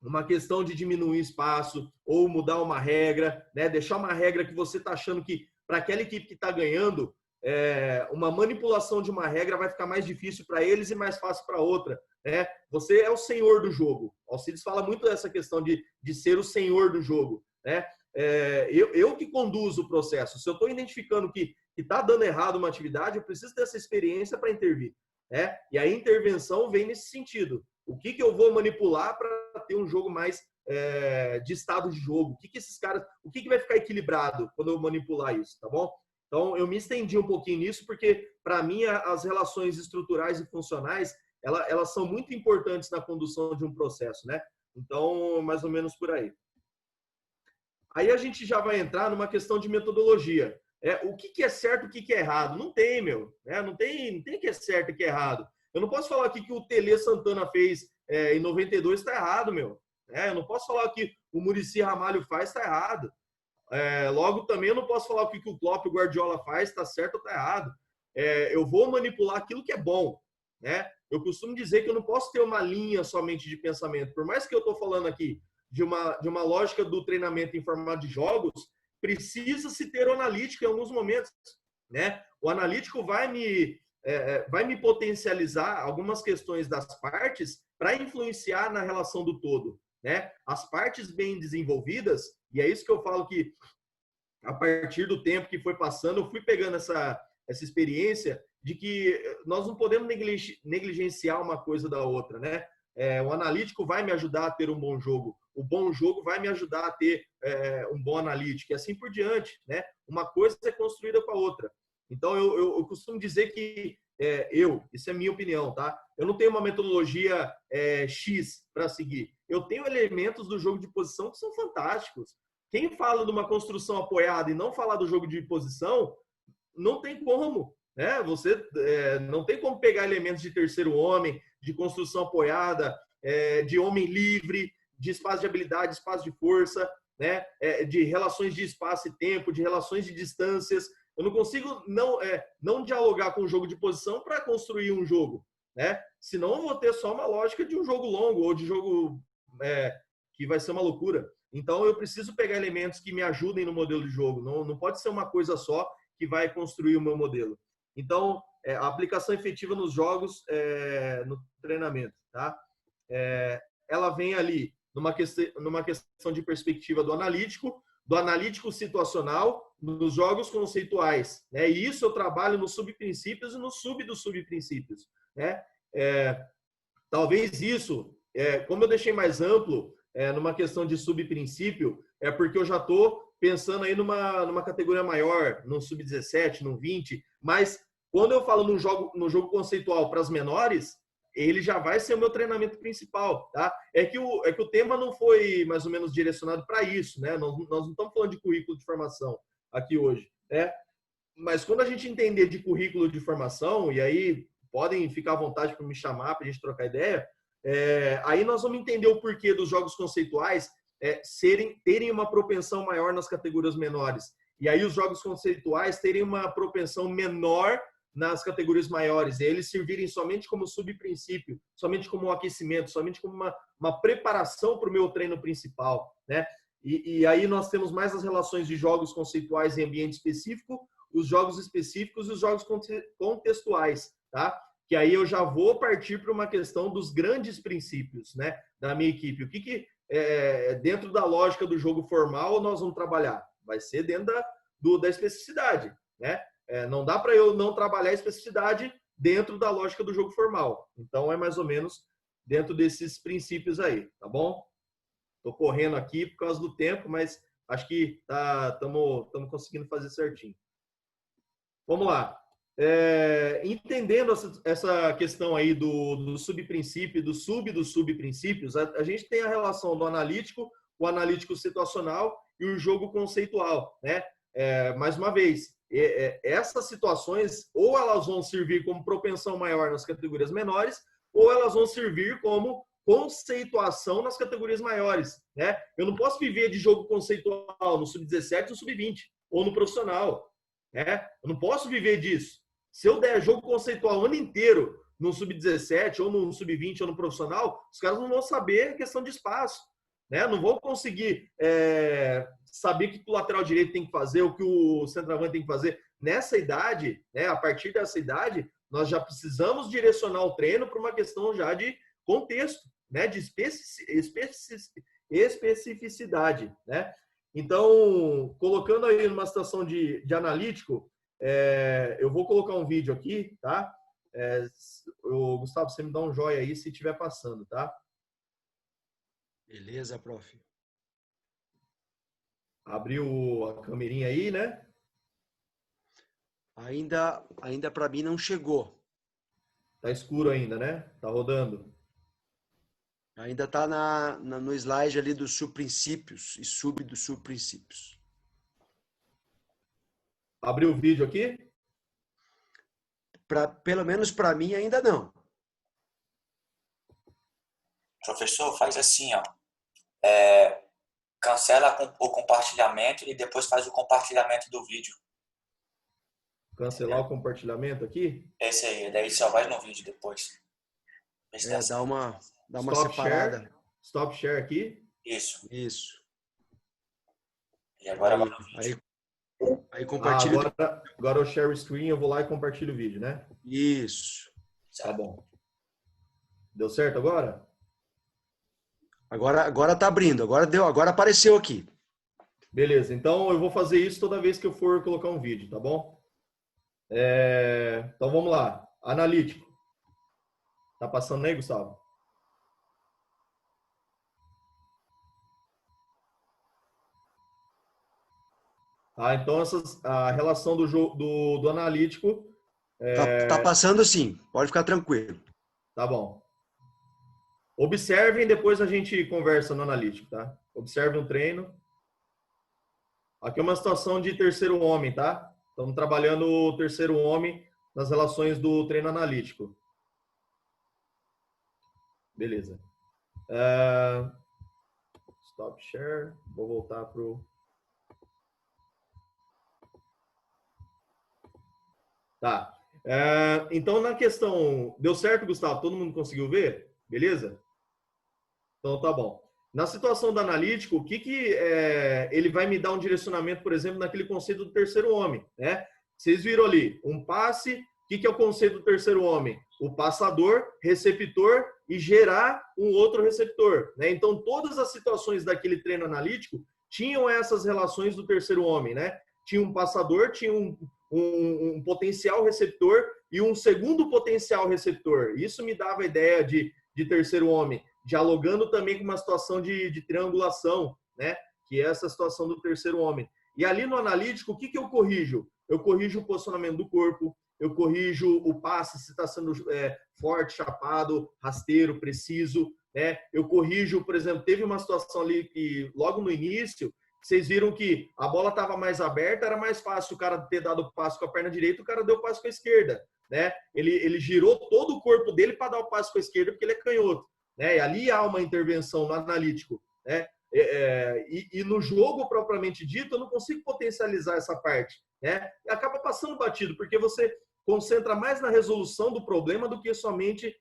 uma questão de diminuir espaço ou mudar uma regra, né? Deixar uma regra que você está achando que para aquela equipe que está ganhando, uma manipulação de uma regra vai ficar mais difícil para eles e mais fácil para outra, né? Você é o senhor do jogo. Alcides fala muito dessa questão de ser o senhor do jogo, né? Eu que conduzo o processo. Se eu estou identificando que está dando errado uma atividade, eu preciso dessa experiência para intervir, né? E a intervenção vem nesse sentido. O que eu vou manipular para ter um jogo mais de estado de jogo? O que vai ficar equilibrado quando eu manipular isso, tá bom? Então, eu me estendi um pouquinho nisso, porque, para mim, as relações estruturais e funcionais, elas são muito importantes na condução de um processo, né? Então, mais ou menos por aí. Aí a gente já vai entrar numa questão de metodologia. O que é certo e o que é errado? Não tem, meu. Não tem que é certo e que é errado. Eu não posso falar aqui que o Tele Santana fez em 92 está errado, meu. Eu não posso falar que o Muricy Ramalho faz está errado. Logo, também eu não posso falar que o Klopp e o Guardiola faz está certo ou está errado. Eu vou manipular aquilo que é bom, né? Eu costumo dizer que eu não posso ter uma linha somente de pensamento. Por mais que eu estou falando aqui de uma lógica do treinamento em formato de jogos, precisa-se ter o analítico em alguns momentos, né? O analítico vai me potencializar algumas questões das partes para influenciar na relação do todo, né? As partes bem desenvolvidas, e é isso que eu falo que a partir do tempo que foi passando, eu fui pegando essa experiência de que nós não podemos negligenciar uma coisa da outra, né? O analítico vai me ajudar a ter um bom jogo, o bom jogo vai me ajudar a ter um bom analítico, e assim por diante, né? Uma coisa é construída com a outra. Então, eu costumo dizer que isso é minha opinião, tá? Eu não tenho uma metodologia X para seguir. Eu tenho elementos do jogo de posição que são fantásticos. Quem fala de uma construção apoiada e não falar do jogo de posição, não tem como, né? Você não tem como pegar elementos de terceiro homem, de construção apoiada, de homem livre, de espaço de habilidade, espaço de força, né? De relações de espaço e tempo, de relações de distâncias. Eu não consigo não dialogar com o jogo de posição para construir um jogo, né? Senão eu vou ter só uma lógica de um jogo longo ou de jogo que vai ser uma loucura. Então eu preciso pegar elementos que me ajudem no modelo de jogo. Não pode ser uma coisa só que vai construir o meu modelo. Então, a aplicação efetiva nos jogos, no treinamento, tá? Ela vem ali numa questão de perspectiva do analítico situacional, nos jogos conceituais, né? E isso eu trabalho nos subprincípios e no dos subprincípios, né? Talvez isso, como eu deixei mais amplo, numa questão de subprincípio, porque eu já estou pensando aí numa categoria maior, num sub-17, num 20, mas quando eu falo no jogo conceitual para as menores, ele já vai ser o meu treinamento principal, tá? É que o tema não foi mais ou menos direcionado para isso, né? Nós não estamos falando de currículo de formação aqui hoje, né? Mas quando a gente entender de currículo de formação, e aí podem ficar à vontade para me chamar, para a gente trocar ideia, aí nós vamos entender o porquê dos jogos conceituais terem uma propensão maior nas categorias menores. E aí os jogos conceituais terem uma propensão menor nas categorias maiores, e eles servirem somente como subprincípio, somente como um aquecimento, somente como uma preparação para o meu treino principal, né? E aí nós temos mais as relações de jogos conceituais em ambiente específico, os jogos específicos e os jogos contextuais, tá? Que aí eu já vou partir para uma questão dos grandes princípios, né, da minha equipe. O que dentro da lógica do jogo formal nós vamos trabalhar? Vai ser dentro da especificidade, né? Não dá para eu não trabalhar a especificidade dentro da lógica do jogo formal. Então, é mais ou menos dentro desses princípios aí, tá bom? Estou correndo aqui por causa do tempo, mas acho que estamos conseguindo fazer certinho. Vamos lá. entendendo essa questão aí do subprincípio, dos subprincípios, a gente tem a relação do analítico, o analítico situacional e o jogo conceitual, né? Mais uma vez, essas situações ou elas vão servir como propensão maior nas categorias menores ou elas vão servir como conceituação nas categorias maiores, né? Eu não posso viver de jogo conceitual no sub-17 ou sub-20 ou no profissional, né? Eu não posso viver disso. Se eu der jogo conceitual o ano inteiro no sub-17 ou no sub-20 ou no profissional, os caras não vão saber a questão de espaço, né? Não vão conseguir saber o que o lateral direito tem que fazer, o que o centroavante tem que fazer. Nessa idade, né, a partir dessa idade, nós já precisamos direcionar o treino para uma questão já de contexto, né, de especificidade, né? Então, colocando aí numa situação de analítico, eu vou colocar um vídeo aqui, tá? Gustavo, você me dá um joinha aí se estiver passando, tá? Beleza, prof. Abriu a câmerinha aí, né? Ainda para mim não chegou. Tá escuro ainda, né? Tá rodando. Ainda está no slide ali dos subprincípios e dos subprincípios. Abriu o vídeo aqui? Pelo menos para mim ainda não. Professor, faz assim, ó. Cancela o compartilhamento e depois faz o compartilhamento do vídeo. Cancelar o compartilhamento aqui? Esse aí, daí só vai no vídeo depois. Dá uma Stop separada. Share. Stop share aqui. Isso. E agora vai no vídeo. Aí compartilha. Agora eu share screen, eu vou lá e compartilho o vídeo, né? Isso. Tá bom. Deu certo agora? Agora tá abrindo. Agora apareceu aqui. Beleza. Então eu vou fazer isso toda vez que eu for colocar um vídeo, tá bom? Então vamos lá. Analítico. Tá passando aí, Gustavo? Então a relação do analítico... Tá passando sim. Pode ficar tranquilo. Tá bom. Observem, depois a gente conversa no analítico, tá? Observe um treino. Aqui é uma situação de terceiro homem, tá? Estamos trabalhando o terceiro homem nas relações do treino analítico. Beleza. Stop share. Vou voltar pro... Tá. Então, na questão... Deu certo, Gustavo? Todo mundo conseguiu ver? Beleza? Então, tá bom. Na situação do analítico, o que ele vai me dar um direcionamento, por exemplo, naquele conceito do terceiro homem, né? Vocês viram ali, um passe, o que é o conceito do terceiro homem? O passador, receptor e gerar um outro receptor, né? Então, todas as situações daquele treino analítico tinham essas relações do terceiro homem, né? Tinha um passador, tinha um potencial receptor e um segundo potencial receptor. Isso me dava a ideia de terceiro homem, dialogando também com uma situação de triangulação, né? Que é essa situação do terceiro homem. E ali no analítico, o que eu corrijo? Eu corrijo o posicionamento do corpo, eu corrijo o passe, se está sendo forte, chapado, rasteiro, preciso, né? Eu corrijo, por exemplo, teve uma situação ali que logo no início, vocês viram que a bola estava mais aberta, era mais fácil o cara ter dado o passe com a perna direita, o cara deu o passe com a esquerda, né? Ele girou todo o corpo dele para dar o passe com a esquerda, porque ele é canhoto, né? E ali há uma intervenção no analítico, né? E no jogo propriamente dito, eu não consigo potencializar essa parte, né? Acaba passando batido, porque você concentra mais na resolução do problema do que somente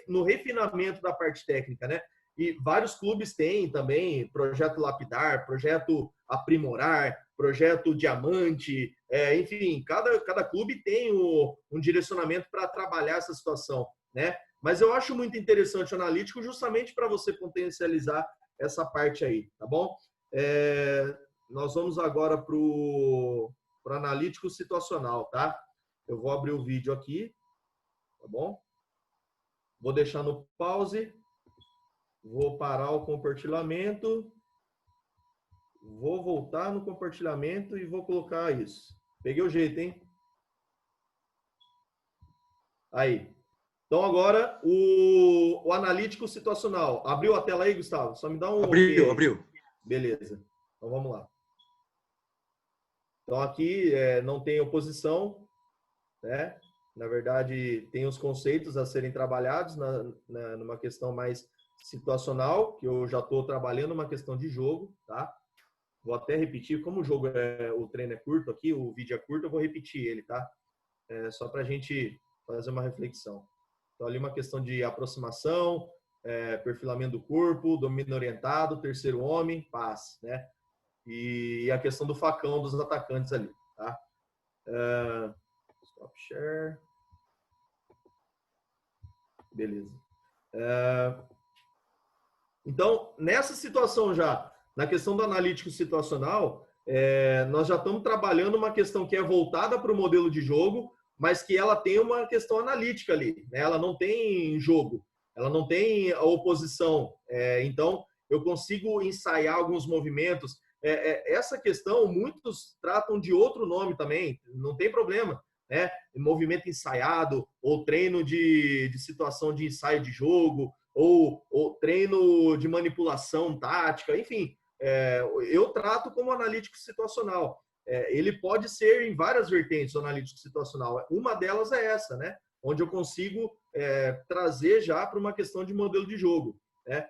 no refinamento da parte técnica, né? E vários clubes têm também projeto lapidar, projeto aprimorar, projeto diamante, enfim, cada clube tem um direcionamento para trabalhar essa situação, né? Mas eu acho muito interessante o analítico justamente para você potencializar essa parte aí, tá bom? Nós vamos agora para o analítico situacional, tá? Eu vou abrir o vídeo aqui, tá bom? Vou deixar no pause. Vou parar o compartilhamento. Vou voltar no compartilhamento e vou colocar isso. Peguei o jeito, hein? Aí. Então, agora, o analítico situacional. Abriu a tela aí, Gustavo? Só me dá um ok aí. Abriu. Beleza. Então, vamos lá. Então, aqui não tem oposição, né? Na verdade, tem os conceitos a serem trabalhados numa questão mais situacional, que eu já estou trabalhando uma questão de jogo, tá? Vou até repetir, como o treino é curto aqui, o vídeo é curto, eu vou repetir ele, tá? Só para a gente fazer uma reflexão. Então, ali uma questão de aproximação, perfilamento do corpo, domínio orientado, terceiro homem, passe, né? E a questão do facão dos atacantes ali, tá? Stop share. Beleza. Então, nessa situação já, na questão do analítico situacional, nós já estamos trabalhando uma questão que é voltada para o modelo de jogo, mas que ela tem uma questão analítica ali, né? Ela não tem jogo, ela não tem a oposição. Então, eu consigo ensaiar alguns movimentos. Essa questão, muitos tratam de outro nome também, não tem problema, né? Movimento ensaiado, ou treino de situação de ensaio de jogo, ou treino de manipulação tática, enfim, eu trato como analítico situacional. Ele pode ser em várias vertentes o analítico situacional. Uma delas é essa, né? Onde eu consigo trazer já para uma questão de modelo de jogo, né?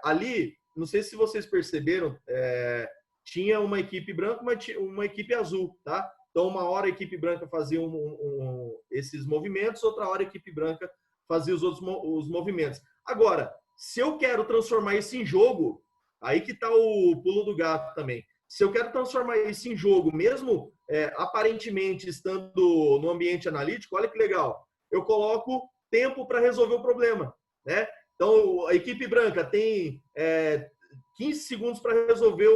Ali, não sei se vocês perceberam, tinha uma equipe branca, uma equipe azul, tá? Então, uma hora a equipe branca fazia esses movimentos, outra hora a equipe branca fazia os movimentos. Agora, se eu quero transformar isso em jogo, aí que está o pulo do gato também. Se eu quero transformar isso em jogo, mesmo aparentemente estando no ambiente analítico, olha que legal. Eu coloco tempo para resolver o problema, né? Então, a equipe branca tem 15 segundos para resolver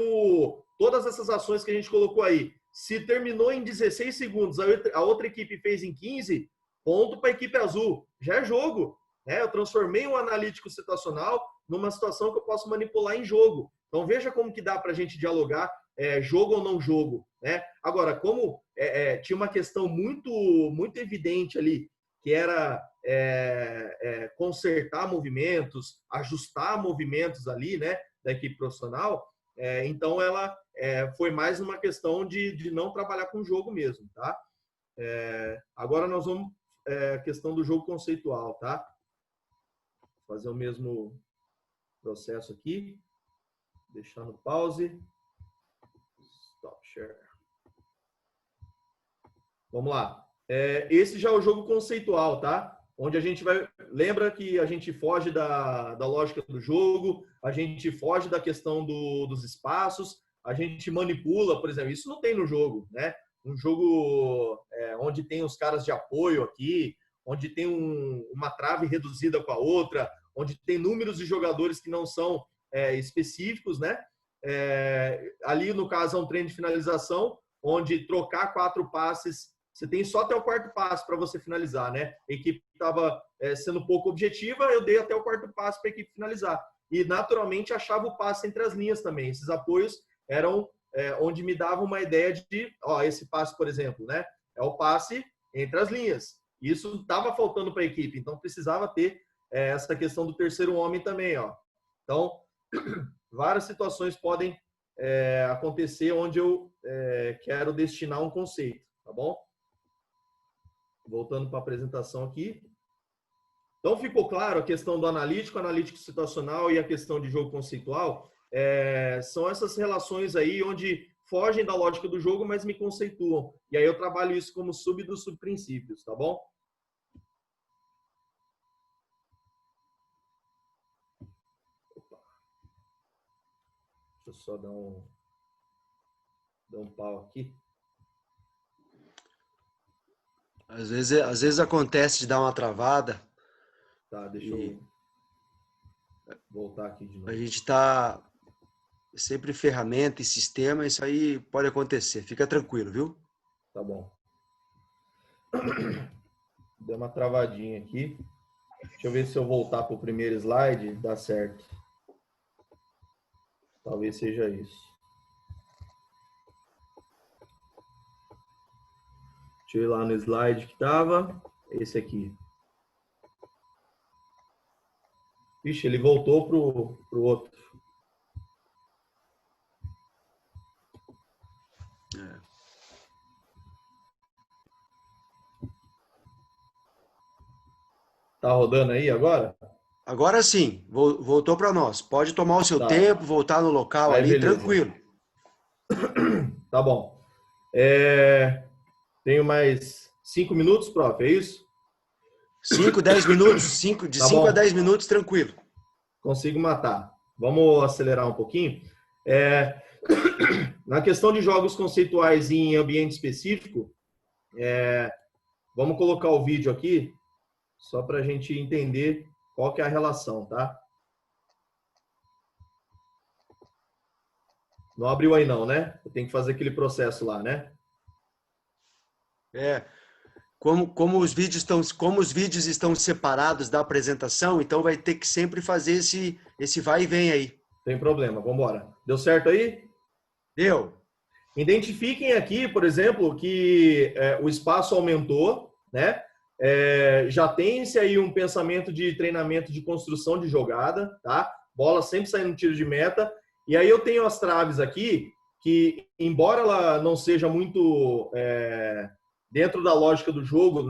todas essas ações que a gente colocou aí. Se terminou em 16 segundos, a outra equipe fez em 15, ponto para a equipe azul. Já é jogo, né? Eu transformei um analítico situacional numa situação que eu posso manipular em jogo. Então, veja como que dá para a gente dialogar jogo ou não jogo, né? Agora, como tinha uma questão muito, muito evidente ali, que era consertar movimentos, ajustar movimentos ali, né, da equipe profissional, então ela foi mais uma questão de não trabalhar com jogo mesmo, tá? Agora nós vamos questão do jogo conceitual, tá? Vou fazer o mesmo processo aqui, deixar no pause, stop share. Vamos lá. Esse já é o jogo conceitual, tá? Onde a gente vai... Lembra que a gente foge da lógica do jogo, a gente foge da questão dos espaços, a gente manipula, por exemplo, isso não tem no jogo, né? Um jogo onde tem os caras de apoio aqui, onde tem uma trave reduzida com a outra, onde tem números de jogadores que não são específicos, né? Ali, no caso, é um treino de finalização, onde trocar 4 passes, você tem só até o 4º passo para você finalizar, né? A equipe estava sendo pouco objetiva, eu dei até o 4º passo para a equipe finalizar. E, naturalmente, achava o passe entre as linhas também. Esses apoios eram onde me davam uma ideia de, esse passe, por exemplo, né? É o passe entre as linhas. Isso estava faltando para a equipe, então precisava ter essa questão do terceiro homem também, ó. Então, várias situações podem acontecer onde eu quero destinar um conceito, tá bom? Voltando para a apresentação aqui. Então, ficou claro a questão do analítico situacional e a questão de jogo conceitual. São essas relações aí onde fogem da lógica do jogo, mas me conceituam. E aí eu trabalho isso como sub dos subprincípios, tá bom? Deixa eu só dar um pau aqui. Às vezes acontece de dar uma travada. Tá, deixa eu voltar aqui de novo. A gente está sempre ferramenta e sistema, isso aí pode acontecer. Fica tranquilo, viu? Tá bom. Deu uma travadinha aqui. Deixa eu ver se eu voltar para o primeiro slide, dá certo. Talvez seja isso. Deixa eu ir lá no slide que estava. Esse aqui. Vixe, ele voltou pro outro. Tá rodando aí agora? Agora sim, voltou para nós. Pode tomar o seu Tá. tempo, voltar no local Aí, ali, beleza. tranquilo. Tá bom. Tenho mais 5 minutos, prof, é isso? 5, 10 minutos, de Tá 5 a bom. 10 minutos, tranquilo. Consigo matar. Vamos acelerar um pouquinho. Na questão de jogos conceituais em ambiente específico, vamos colocar o vídeo aqui, só para a gente entender qual que é a relação, tá? Não abriu aí não, né? Eu tenho que fazer aquele processo lá, né? Como os vídeos estão separados da apresentação, então vai ter que sempre fazer esse vai e vem aí. Tem problema, vamos embora. Deu certo aí? Deu. Identifiquem aqui, por exemplo, que o espaço aumentou, né? Já tem-se aí um pensamento de treinamento de construção de jogada, tá? Bola sempre saindo no tiro de meta. E aí eu tenho as traves aqui, que embora ela não seja muito dentro da lógica do jogo,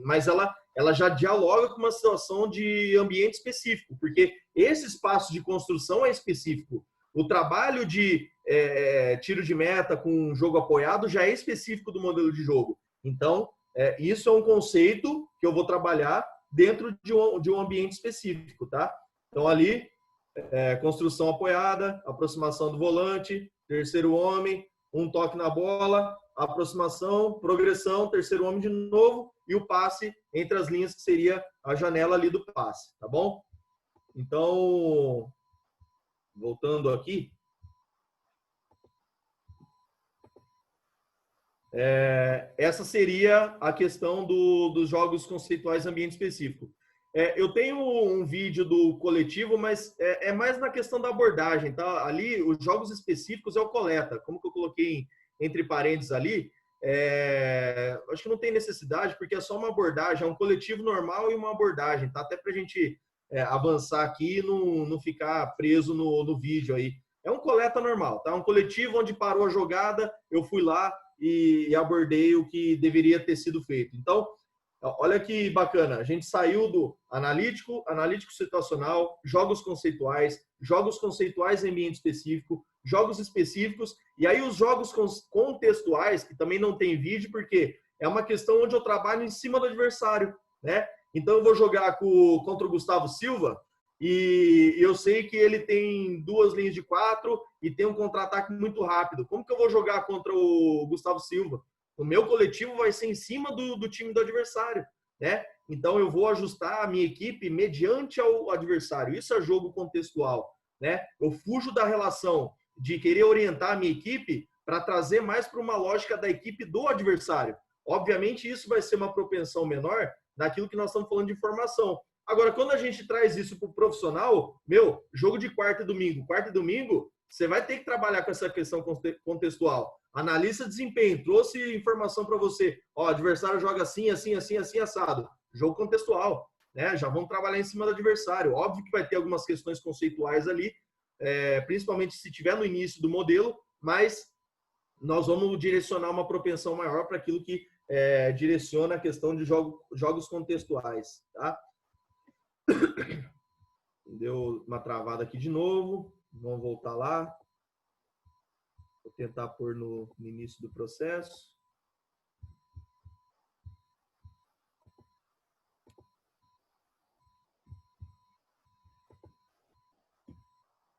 mas ela já dialoga com uma situação de ambiente específico, porque esse espaço de construção é específico. O trabalho de tiro de meta com jogo apoiado já é específico do modelo de jogo. Então, isso é um conceito que eu vou trabalhar dentro de um ambiente específico, tá? Então, ali, construção apoiada, aproximação do volante, terceiro homem, um toque na bola, aproximação, progressão, terceiro homem de novo e o passe entre as linhas, que seria a janela ali do passe, tá bom? Então, voltando aqui, essa seria a questão dos jogos conceituais em ambiente específico. Eu tenho um vídeo do coletivo, mas é mais na questão da abordagem, tá? Ali, os jogos específicos é o coleta. Como que eu coloquei entre parênteses ali, acho que não tem necessidade, porque é só uma abordagem, é um coletivo normal e uma abordagem, tá? Até para a gente avançar aqui e não ficar preso no vídeo aí. É um coleta normal, tá? Um coletivo onde parou a jogada, eu fui lá e abordei o que deveria ter sido feito. Então, olha que bacana, a gente saiu do analítico situacional, jogos conceituais em ambiente específico, jogos específicos, e aí os jogos contextuais, que também não tem vídeo, porque é uma questão onde eu trabalho em cima do adversário, né? Então eu vou jogar contra o Gustavo Silva, e eu sei que ele tem 2 linhas de 4 e tem um contra-ataque muito rápido. Como que eu vou jogar contra o Gustavo Silva? O meu coletivo vai ser em cima do time do adversário, né? Então eu vou ajustar a minha equipe mediante ao adversário. Isso é jogo contextual, né? Eu fujo da relação de querer orientar a minha equipe para trazer mais para uma lógica da equipe do adversário. Obviamente isso vai ser uma propensão menor naquilo que nós estamos falando de formação. Agora, quando a gente traz isso para o profissional, jogo de quarta e domingo, você vai ter que trabalhar com essa questão contextual. Analista de desempenho, trouxe informação para você. Ó, o adversário joga assim, assim, assim, assim, assado. Jogo contextual, né? Já vamos trabalhar em cima do adversário. Óbvio que vai ter algumas questões conceituais ali, principalmente se tiver no início do modelo, mas nós vamos direcionar uma propensão maior para aquilo que direciona a questão de jogos contextuais, tá? Deu uma travada aqui de novo. Vamos voltar lá. Vou tentar pôr no início do processo.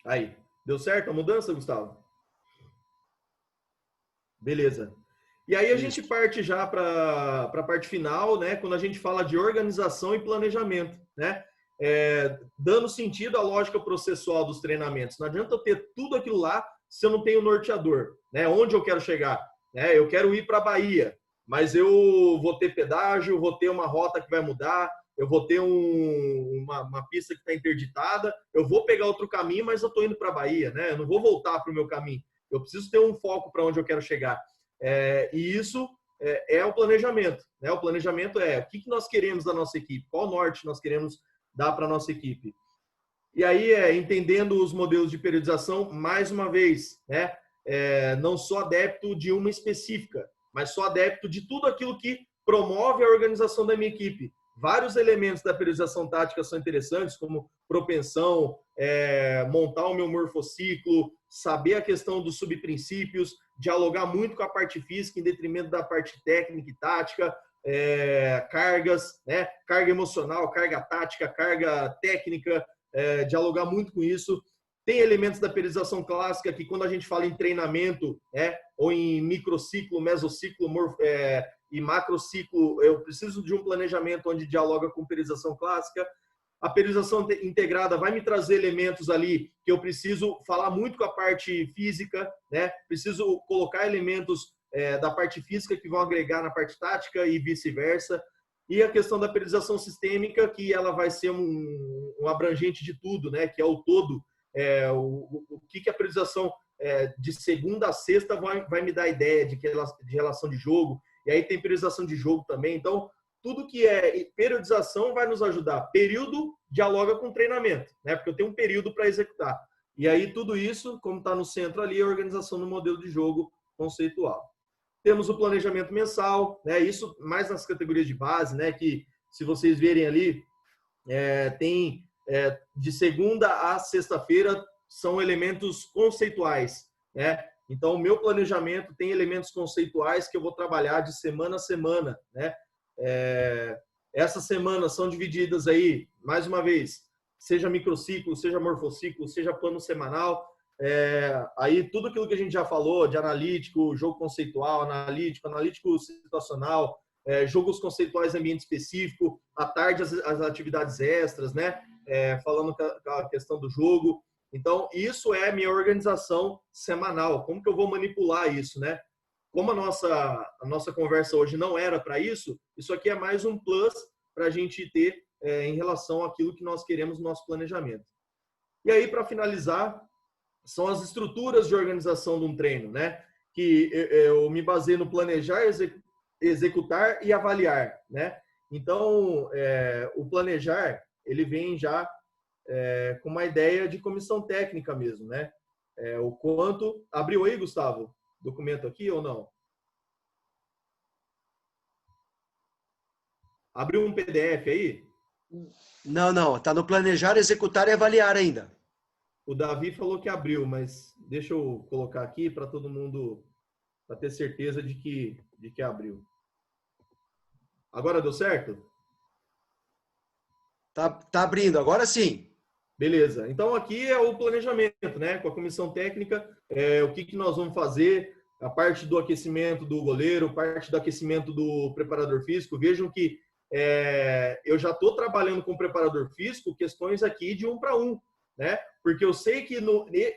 Aí. Deu certo a mudança, Gustavo? Beleza. E aí a gente parte já para a parte final, né? Quando a gente fala de organização e planejamento, né? Dando sentido à lógica processual dos treinamentos. Não adianta eu ter tudo aquilo lá se eu não tenho norteador, né? Onde eu quero chegar? Né? Eu quero ir para a Bahia, mas eu vou ter pedágio, vou ter uma rota que vai mudar, eu vou ter uma pista que está interditada, eu vou pegar outro caminho, mas eu estou indo para a Bahia, né? Eu não vou voltar para o meu caminho. Eu preciso ter um foco para onde eu quero chegar. E isso é o planejamento, né? O planejamento é o que nós queremos da nossa equipe, qual norte nós queremos dar para a nossa equipe. E aí, entendendo os modelos de periodização, mais uma vez, né? Não sou adepto de uma específica, mas sou adepto de tudo aquilo que promove a organização da minha equipe. Vários elementos da periodização tática são interessantes, como propensão, montar o meu morfociclo, saber a questão dos subprincípios, dialogar muito com a parte física em detrimento da parte técnica e tática, cargas, né? Carga emocional, carga tática, carga técnica, dialogar muito com isso. Tem elementos da periodização clássica que, quando a gente fala em treinamento, ou em microciclo, mesociclo e macrociclo, eu preciso de um planejamento onde dialoga com periodização clássica. A periodização integrada vai me trazer elementos ali que eu preciso falar muito com a parte física, né? Preciso colocar elementos da parte física que vão agregar na parte tática e vice-versa. E a questão da periodização sistêmica, que ela vai ser um abrangente de tudo, né? Que é o todo. O que a periodização de segunda a sexta vai me dar ideia de relação de jogo. E aí tem periodização de jogo também. Então, tudo que é periodização vai nos ajudar. Período dialoga com treinamento, né? Porque eu tenho um período para executar. E aí tudo isso, como está no centro ali, é a organização do modelo de jogo conceitual. Temos o planejamento mensal, né? Isso mais nas categorias de base, né? Que, se vocês verem ali, tem de segunda a sexta-feira são elementos conceituais, né? Então, o meu planejamento tem elementos conceituais que eu vou trabalhar de semana a semana, né? Essas semanas são divididas aí, mais uma vez, seja microciclo, seja morfociclo, seja plano semanal. Aí tudo aquilo que a gente já falou de analítico, jogo conceitual, analítico situacional, jogos conceituais em ambiente específico, à tarde as atividades extras, né? Falando com a questão do jogo. Então, isso é a minha organização semanal. Como que eu vou manipular isso, né? Como a nossa conversa hoje não era para isso, isso aqui é mais um plus para a gente ter em relação àquilo que nós queremos no nosso planejamento. E aí, para finalizar, são as estruturas de organização de um treino, né? Que eu me baseio no planejar, executar e avaliar, né? Então, o planejar, ele vem já com uma ideia de comissão técnica mesmo, né? O quanto... Abriu aí, Gustavo? Documento aqui ou não? Abriu um PDF aí? Não. Tá no planejar, executar e avaliar ainda. O Davi falou que abriu, mas deixa eu colocar aqui para todo mundo para ter certeza de que abriu. Agora deu certo? Tá abrindo, agora sim. Beleza. Então aqui é o planejamento, né? Com a comissão técnica, o que nós vamos fazer, a parte do aquecimento do goleiro, parte do aquecimento do preparador físico. Vejam que eu já estou trabalhando com o preparador físico questões aqui de 1 para 1, né? Porque eu sei que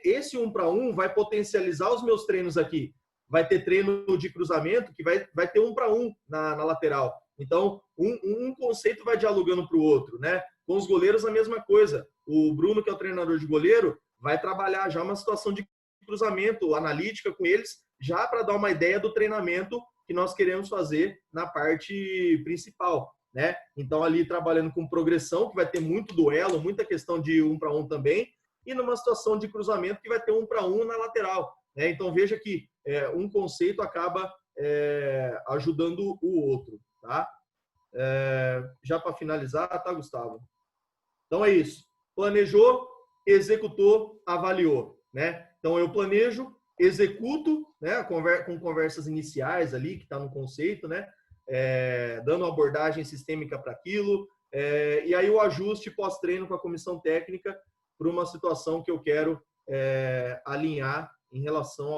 esse 1 para 1 vai potencializar os meus treinos aqui. Vai ter treino de cruzamento que vai ter 1 para 1 na lateral. Então, um conceito vai dialogando para o outro, né? Com os goleiros, a mesma coisa. O Bruno, que é o treinador de goleiro, vai trabalhar já uma situação de cruzamento analítica com eles, já para dar uma ideia do treinamento que nós queremos fazer na parte principal, né? Então, ali trabalhando com progressão, que vai ter muito duelo, muita questão de 1 para 1 também, e numa situação de cruzamento que vai ter 1 para 1 na lateral, né? Então, veja que um conceito acaba ajudando o outro, tá? Já para finalizar, tá, Gustavo? Então, é isso. Planejou, executou, avaliou, né? Então, eu planejo, executo, né? Com conversas iniciais ali, que está no conceito, né? Dando uma abordagem sistêmica para aquilo, e aí o ajuste pós-treino com a comissão técnica para uma situação que eu quero alinhar em relação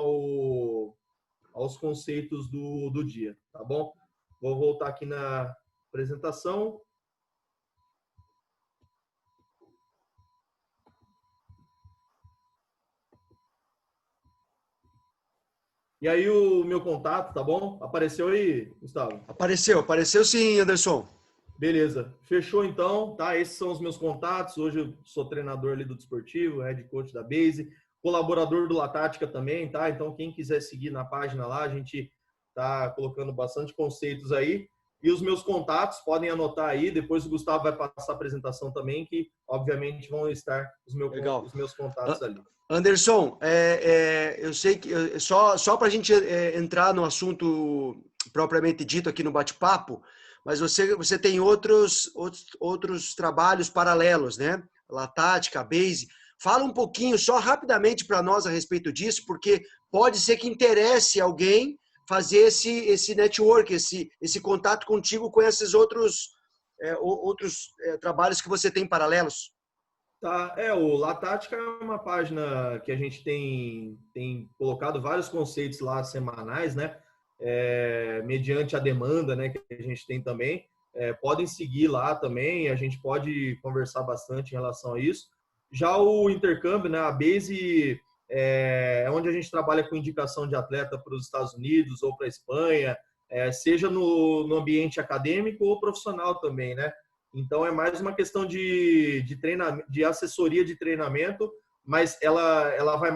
aos conceitos do dia, tá bom? Vou voltar aqui na apresentação. E aí o meu contato, tá bom? Apareceu aí, Gustavo? Apareceu sim, Anderson. Beleza. Fechou então, tá? Esses são os meus contatos. Hoje eu sou treinador ali do Desportivo, head coach da Base, colaborador do Latática também, tá? Então quem quiser seguir na página lá, a gente tá colocando bastante conceitos aí. E os meus contatos, podem anotar aí, depois o Gustavo vai passar a apresentação também, que obviamente vão estar Legal. os meus contatos ali. Anderson, eu sei que só para a gente entrar no assunto propriamente dito aqui no bate-papo, mas você tem outros trabalhos paralelos, né? Latática, Base. Fala um pouquinho, só rapidamente para nós a respeito disso, porque pode ser que interesse alguém fazer esse network, esse contato contigo com esses outros trabalhos que você tem paralelos. Tá, o Latática é uma página que a gente tem colocado vários conceitos lá semanais, né? Mediante a demanda, né, que a gente tem também. Podem seguir lá também, a gente pode conversar bastante em relação a isso. Já o intercâmbio, né, a Base é onde a gente trabalha com indicação de atleta para os Estados Unidos ou para a Espanha, seja no ambiente acadêmico ou profissional também, né? Então, é mais uma questão de treinamento, de assessoria de treinamento, mas ela vai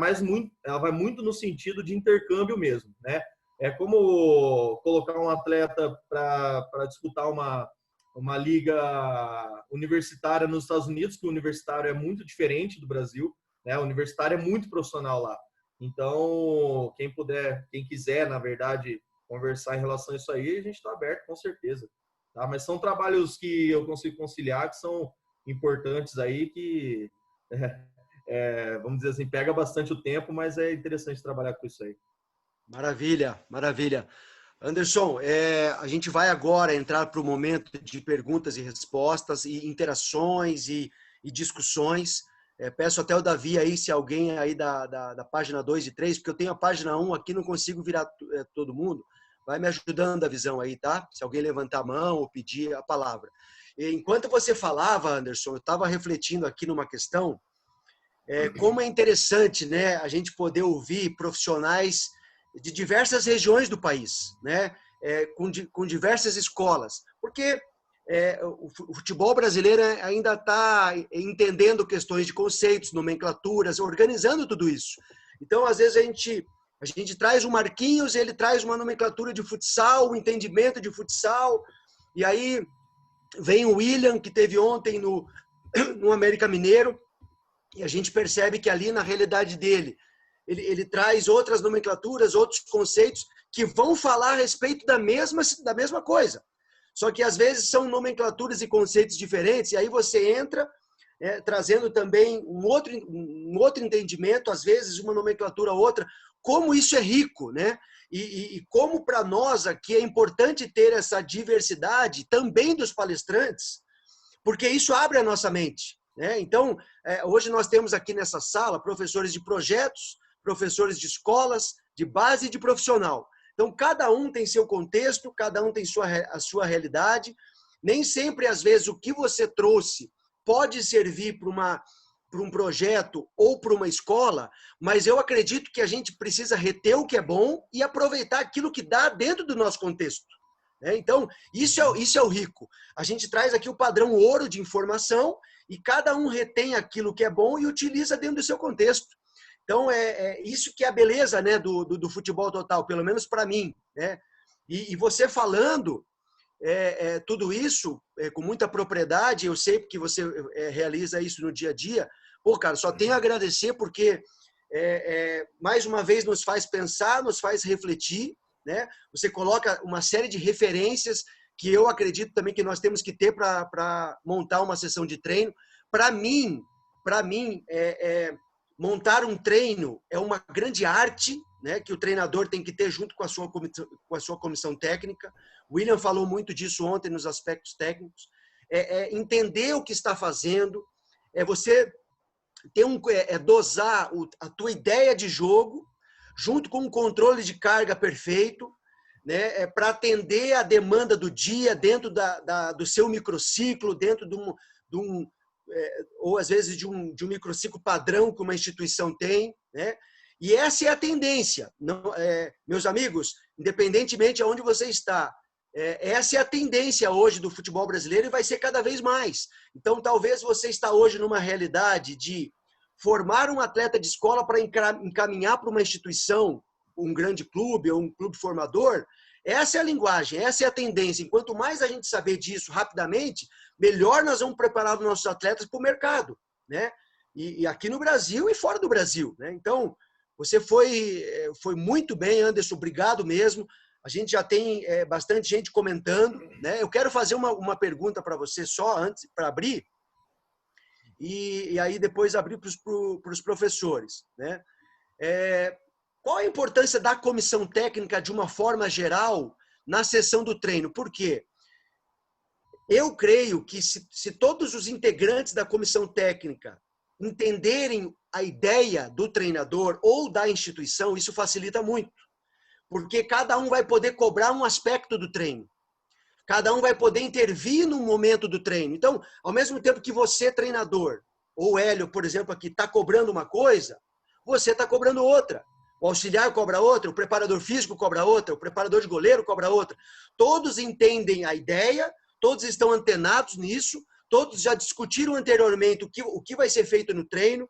muito no sentido de intercâmbio mesmo, né? É como colocar um atleta para disputar uma liga universitária nos Estados Unidos, que o universitário é muito diferente do Brasil, né? O universitário é muito profissional lá. Então, quem quiser, na verdade, conversar em relação a isso aí, a gente está aberto, com certeza. Tá? Mas são trabalhos que eu consigo conciliar, que são importantes aí, que, vamos dizer assim, pega bastante o tempo, mas é interessante trabalhar com isso aí. Maravilha, maravilha. Anderson, a gente vai agora entrar para o momento de perguntas e respostas, e interações e discussões. Peço até o Davi aí, se alguém aí da página 2 e 3, porque eu tenho a página 1 aqui, não consigo virar todo mundo. Vai me ajudando a visão aí, tá? Se alguém levantar a mão ou pedir a palavra. E enquanto você falava, Anderson, eu estava refletindo aqui numa questão, como é interessante, né, a gente poder ouvir profissionais de diversas regiões do país, né, com diversas escolas, porque o futebol brasileiro ainda está entendendo questões de conceitos, nomenclaturas, organizando tudo isso. Então, às vezes, a gente traz o Marquinhos, ele traz uma nomenclatura de futsal, um entendimento de futsal, e aí vem o William, que teve ontem no América Mineiro, e a gente percebe que ali, na realidade dele, ele traz outras nomenclaturas, outros conceitos que vão falar a respeito da mesma coisa. Só que, às vezes, são nomenclaturas e conceitos diferentes, e aí você entra trazendo também um outro entendimento, às vezes uma nomenclatura outra, como isso é rico, né? E como para nós aqui é importante ter essa diversidade também dos palestrantes, porque isso abre a nossa mente, né? Então, hoje nós temos aqui nessa sala professores de projetos, professores de escolas, de base e de profissional. Então, cada um tem seu contexto, cada um tem a sua realidade. Nem sempre, às vezes, o que você trouxe pode servir para um projeto ou para uma escola, mas eu acredito que a gente precisa reter o que é bom e aproveitar aquilo que dá dentro do nosso contexto. Então, isso é o rico. A gente traz aqui o padrão ouro de informação e cada um retém aquilo que é bom e utiliza dentro do seu contexto. Então, isso que é a beleza, né, do futebol total, pelo menos para mim, né? E você falando tudo isso com muita propriedade, eu sei que você realiza isso no dia a dia. Pô, cara, só tenho a agradecer porque, mais uma vez, nos faz pensar, nos faz refletir, né? Você coloca uma série de referências que eu acredito também que nós temos que ter para montar uma sessão de treino. Para mim, montar um treino é uma grande arte, né, que o treinador tem que ter junto com a sua comissão técnica. O William falou muito disso ontem nos aspectos técnicos. Entender o que está fazendo, você ter dosar a tua ideia de jogo junto com um controle de carga perfeito, né, para atender a demanda do dia dentro do seu microciclo, dentro de um ou às vezes de um microciclo padrão que uma instituição tem, né? E essa é a tendência. Não, meus amigos, independentemente de onde você está, essa é a tendência hoje do futebol brasileiro e vai ser cada vez mais. Então, talvez você está hoje numa realidade de formar um atleta de escola para encaminhar para uma instituição, um grande clube ou um clube formador, Essa é a linguagem, essa é a tendência. E quanto mais a gente saber disso rapidamente, melhor nós vamos preparar os nossos atletas para o mercado, né? E aqui no Brasil e fora do Brasil, né? Então, você foi muito bem, Anderson, obrigado mesmo. A gente já tem bastante gente comentando, né? Eu quero fazer uma pergunta para você só antes, para abrir, e aí depois abrir para os professores, né? Qual a importância da comissão técnica de uma forma geral na sessão do treino? Por quê? Eu creio que se todos os integrantes da comissão técnica entenderem a ideia do treinador ou da instituição, isso facilita muito. Porque cada um vai poder cobrar um aspecto do treino. Cada um vai poder intervir no momento do treino. Então, ao mesmo tempo que você, treinador, ou o Hélio, por exemplo, aqui, está cobrando uma coisa, você está cobrando outra. O auxiliar cobra outra, o preparador físico cobra outra, o preparador de goleiro cobra outra. Todos entendem a ideia, todos estão antenados nisso, todos já discutiram anteriormente o que vai ser feito no treino,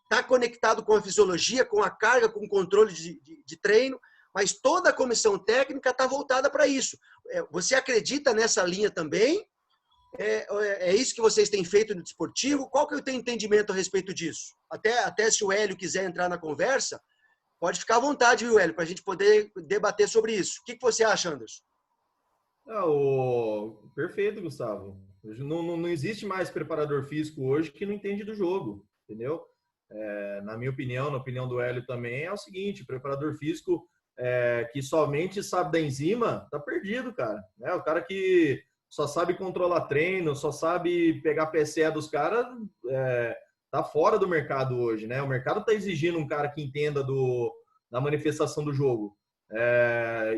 está conectado com a fisiologia, com a carga, com o controle de treino, mas toda a comissão técnica está voltada para isso. Você acredita nessa linha também? É isso que vocês têm feito no desportivo? Qual que é o teu entendimento a respeito disso? Até se o Hélio quiser entrar na conversa, pode ficar à vontade, viu, Hélio, para a gente poder debater sobre isso. O que você acha, Anderson? Perfeito, Gustavo. Não existe mais preparador físico hoje que não entende do jogo, entendeu? Na minha opinião, na opinião do Hélio também, é o seguinte, preparador físico que somente sabe da enzima, tá perdido, cara. O cara que só sabe controlar treino, só sabe pegar PCE dos caras, tá fora do mercado hoje, né? O mercado tá exigindo um cara que entenda da manifestação do jogo.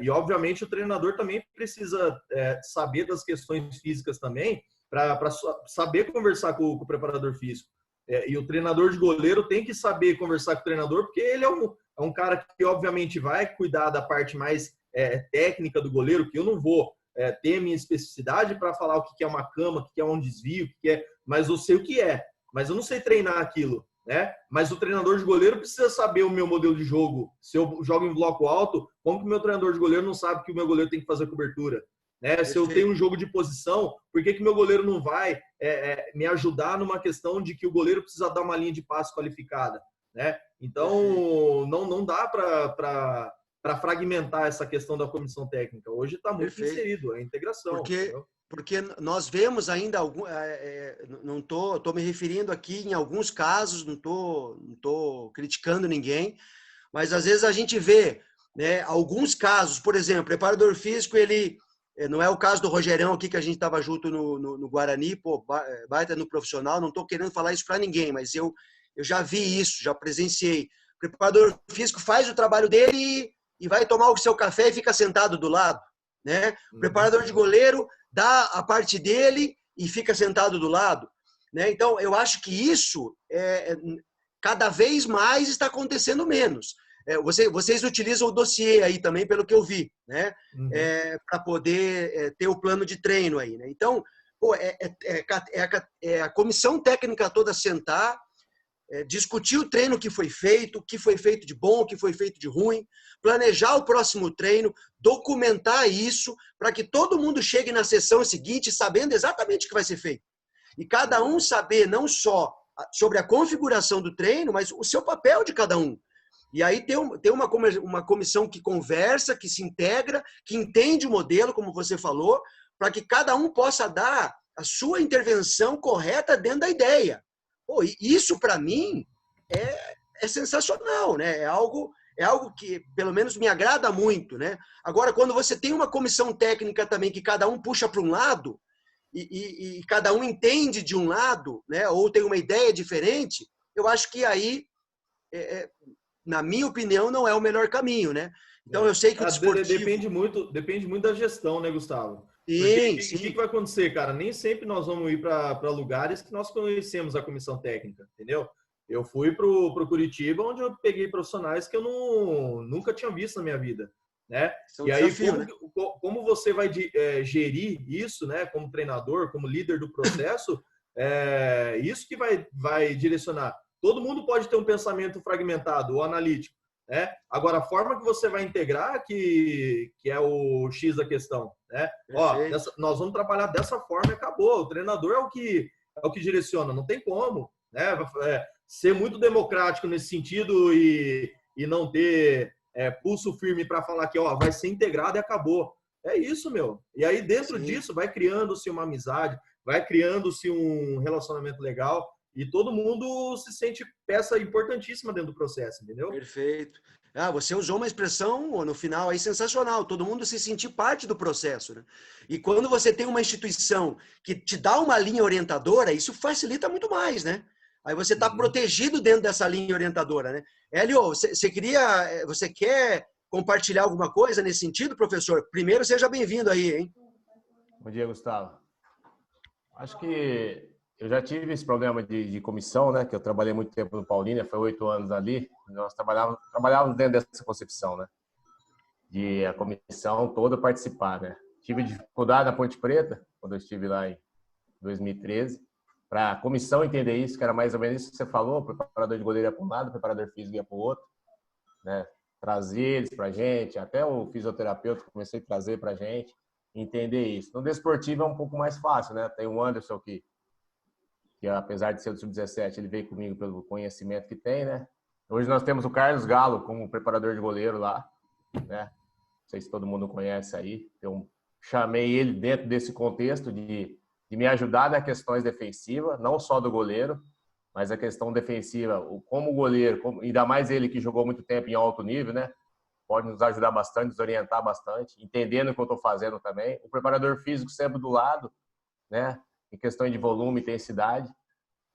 E, obviamente, o treinador também precisa saber das questões físicas também para saber conversar com o preparador físico. E o treinador de goleiro tem que saber conversar com o treinador, porque ele é um cara que, obviamente, vai cuidar da parte mais técnica do goleiro, que eu não vou ter minha especificidade para falar o que é uma cama, o que é um desvio, mas eu sei o que é. Mas eu não sei treinar aquilo, né? Mas o treinador de goleiro precisa saber o meu modelo de jogo. Se eu jogo em bloco alto, como que o meu treinador de goleiro não sabe que o meu goleiro tem que fazer cobertura? Né? Se eu tenho um jogo de posição, por que meu goleiro não vai me ajudar numa questão de que o goleiro precisa dar uma linha de passe qualificada? Né? Então, não dá para fragmentar essa questão da comissão técnica. Hoje está muito inserido, a integração. Porque nós vemos ainda, não estou me referindo aqui em alguns casos, não tô criticando ninguém, mas às vezes a gente vê, né, alguns casos, por exemplo, preparador físico, ele não é o caso do Rogerão aqui, que a gente estava junto no Guarani, baita no profissional, não estou querendo falar isso para ninguém, mas eu já vi isso, já presenciei. O preparador físico faz o trabalho dele e vai tomar o seu café e fica sentado do lado, né? O preparador de goleiro dá a parte dele e fica sentado do lado, né? Então, eu acho que isso cada vez mais está acontecendo menos. Vocês utilizam o dossiê aí também, pelo que eu vi, né? Para poder ter o plano de treino aí, né? Então, a comissão técnica toda sentar, discutir o treino que foi feito, o que foi feito de bom, o que foi feito de ruim, planejar o próximo treino, documentar isso, para que todo mundo chegue na sessão seguinte sabendo exatamente o que vai ser feito. E cada um saber não só sobre a configuração do treino, mas o seu papel de cada um. E aí tem uma comissão que conversa, que se integra, que entende o modelo, como você falou, para que cada um possa dar a sua intervenção correta dentro da ideia. Isso, para mim, é sensacional, né? É algo que, pelo menos, me agrada muito, né? Agora, quando você tem uma comissão técnica também que cada um puxa para um lado e cada um entende de um lado, né? Ou tem uma ideia diferente, eu acho que aí, na minha opinião, não é o melhor caminho, né? Então, eu sei que o desportivo... Depende muito da gestão, né, Gustavo? Sim. O que vai acontecer, cara? Nem sempre nós vamos ir para lugares que nós conhecemos a comissão técnica, entendeu? Eu fui pro Curitiba, onde eu peguei profissionais que eu nunca tinha visto na minha vida, né? E aí, como você vai gerir isso, né? Como treinador, como líder do processo, isso que vai direcionar. Todo mundo pode ter um pensamento fragmentado ou analítico, né? Agora, a forma que você vai integrar que é o X da questão, né? Ó, nós vamos trabalhar dessa forma e acabou. O treinador é o que direciona, não tem como, né? Ser muito democrático nesse sentido e não ter pulso firme para falar que ó, vai ser integrado e acabou. É isso, meu. E aí, dentro disso, vai criando-se uma amizade, vai criando-se um relacionamento legal e todo mundo se sente peça importantíssima dentro do processo, entendeu? Perfeito. Ah, você usou uma expressão no final aí sensacional, todo mundo se sentir parte do processo, né? E quando você tem uma instituição que te dá uma linha orientadora, isso facilita muito mais, né? Aí você está protegido dentro dessa linha orientadora, né? Hélio, você quer compartilhar alguma coisa nesse sentido, professor? Primeiro, seja bem-vindo aí, hein? Bom dia, Gustavo. Acho que eu já tive esse problema de comissão, né? Que eu trabalhei muito tempo no Paulínia, foi 8 anos ali. Nós trabalhávamos dentro dessa concepção, né? De a comissão toda participar, né? Tive dificuldade na Ponte Preta, quando eu estive lá em 2013, para a comissão entender isso, que era mais ou menos isso que você falou, o preparador de goleiro ia para um lado, o preparador físico ia para o outro, né? Trazer eles para a gente, até o fisioterapeuta comecei a trazer para a gente, entender isso. No desportivo é um pouco mais fácil, né? Tem o Anderson que apesar de ser do Sub-17, ele veio comigo pelo conhecimento que tem, né? Hoje nós temos o Carlos Galo como preparador de goleiro lá, né? Não sei se todo mundo conhece aí. Eu chamei ele dentro desse contexto de me ajudar nas questões defensivas, não só do goleiro, mas a questão defensiva, como goleiro, ainda mais ele que jogou muito tempo em alto nível, né? Pode nos ajudar bastante, nos orientar bastante, entendendo o que eu estou fazendo também. O preparador físico sempre do lado, né? Em questão de volume e intensidade,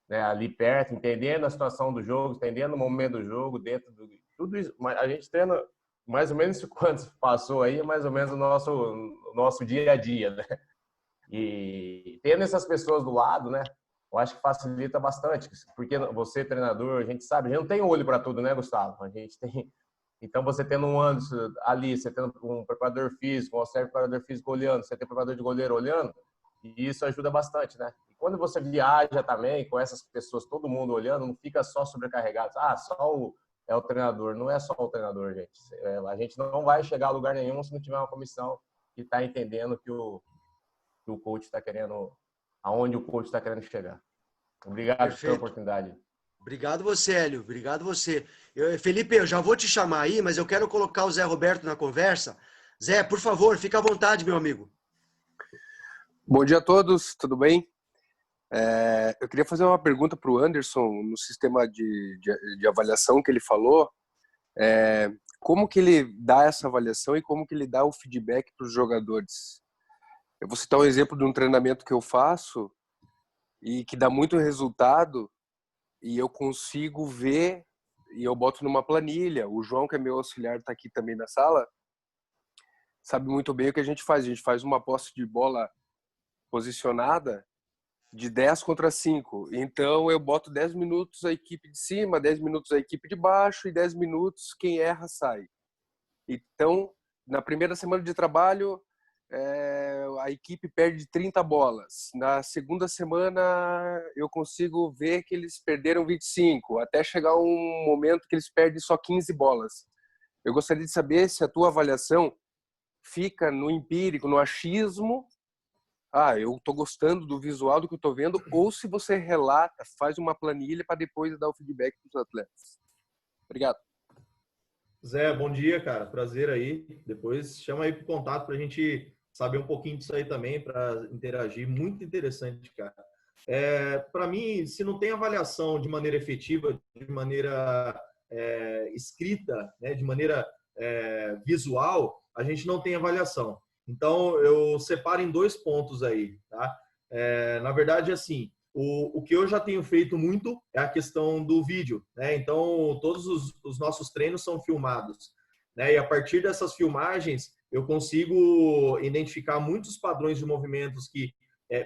né? Ali perto, entendendo a situação do jogo, entendendo o momento do jogo, dentro do tudo isso. A gente treina mais ou menos quanto passou aí, mais ou menos o nosso dia a dia, né? E tendo essas pessoas do lado, né? Eu acho que facilita bastante, porque você, treinador, a gente sabe, a gente não tem olho para tudo, né, Gustavo? A gente tem. Então, você tendo um Anderson ali, você tendo um preparador físico, um auxiliar preparador físico olhando, você tem preparador de goleiro olhando, e isso ajuda bastante, né? E quando você viaja também com essas pessoas, todo mundo olhando, não fica só sobrecarregado. Ah, é o treinador. Não é só o treinador, gente. A gente não vai chegar a lugar nenhum se não tiver uma comissão que está entendendo que o coach está querendo, aonde o coach está querendo chegar. Obrigado pela oportunidade. Obrigado você, Hélio. Obrigado você. Felipe, eu já vou te chamar aí, mas eu quero colocar o Zé Roberto na conversa. Zé, por favor, fica à vontade, meu amigo. Bom dia a todos, tudo bem? Eu queria fazer uma pergunta para o Anderson no sistema de avaliação que ele falou. Como que ele dá essa avaliação e como que ele dá o feedback para os jogadores? Eu vou citar um exemplo de um treinamento que eu faço e que dá muito resultado e eu consigo ver e eu boto numa planilha. O João, que é meu auxiliar, está aqui também na sala, sabe muito bem o que a gente faz. A gente faz uma posse de bola posicionada de 10 contra 5. Então, eu boto 10 minutos a equipe de cima, 10 minutos a equipe de baixo e 10 minutos quem erra sai. Então, na primeira semana de trabalho, a equipe perde 30 bolas. Na segunda semana, eu consigo ver que eles perderam 25, até chegar um momento que eles perdem só 15 bolas. Eu gostaria de saber se a tua avaliação fica no empírico, no achismo, eu estou gostando do visual do que eu estou vendo, ou se você relata, faz uma planilha para depois dar o feedback para os atletas. Obrigado. Zé, bom dia, cara. Prazer aí. Depois chama aí para o contato para a gente saber um pouquinho disso aí também, para interagir. Muito interessante, cara. Para mim, se não tem avaliação de maneira efetiva, de maneira escrita, né, de maneira visual, a gente não tem avaliação. Então, eu separo em 2 pontos aí, tá? Na verdade, assim, o que eu já tenho feito muito é a questão do vídeo, né? Então, todos os nossos treinos são filmados, né? E a partir dessas filmagens, eu consigo identificar muitos padrões de movimentos que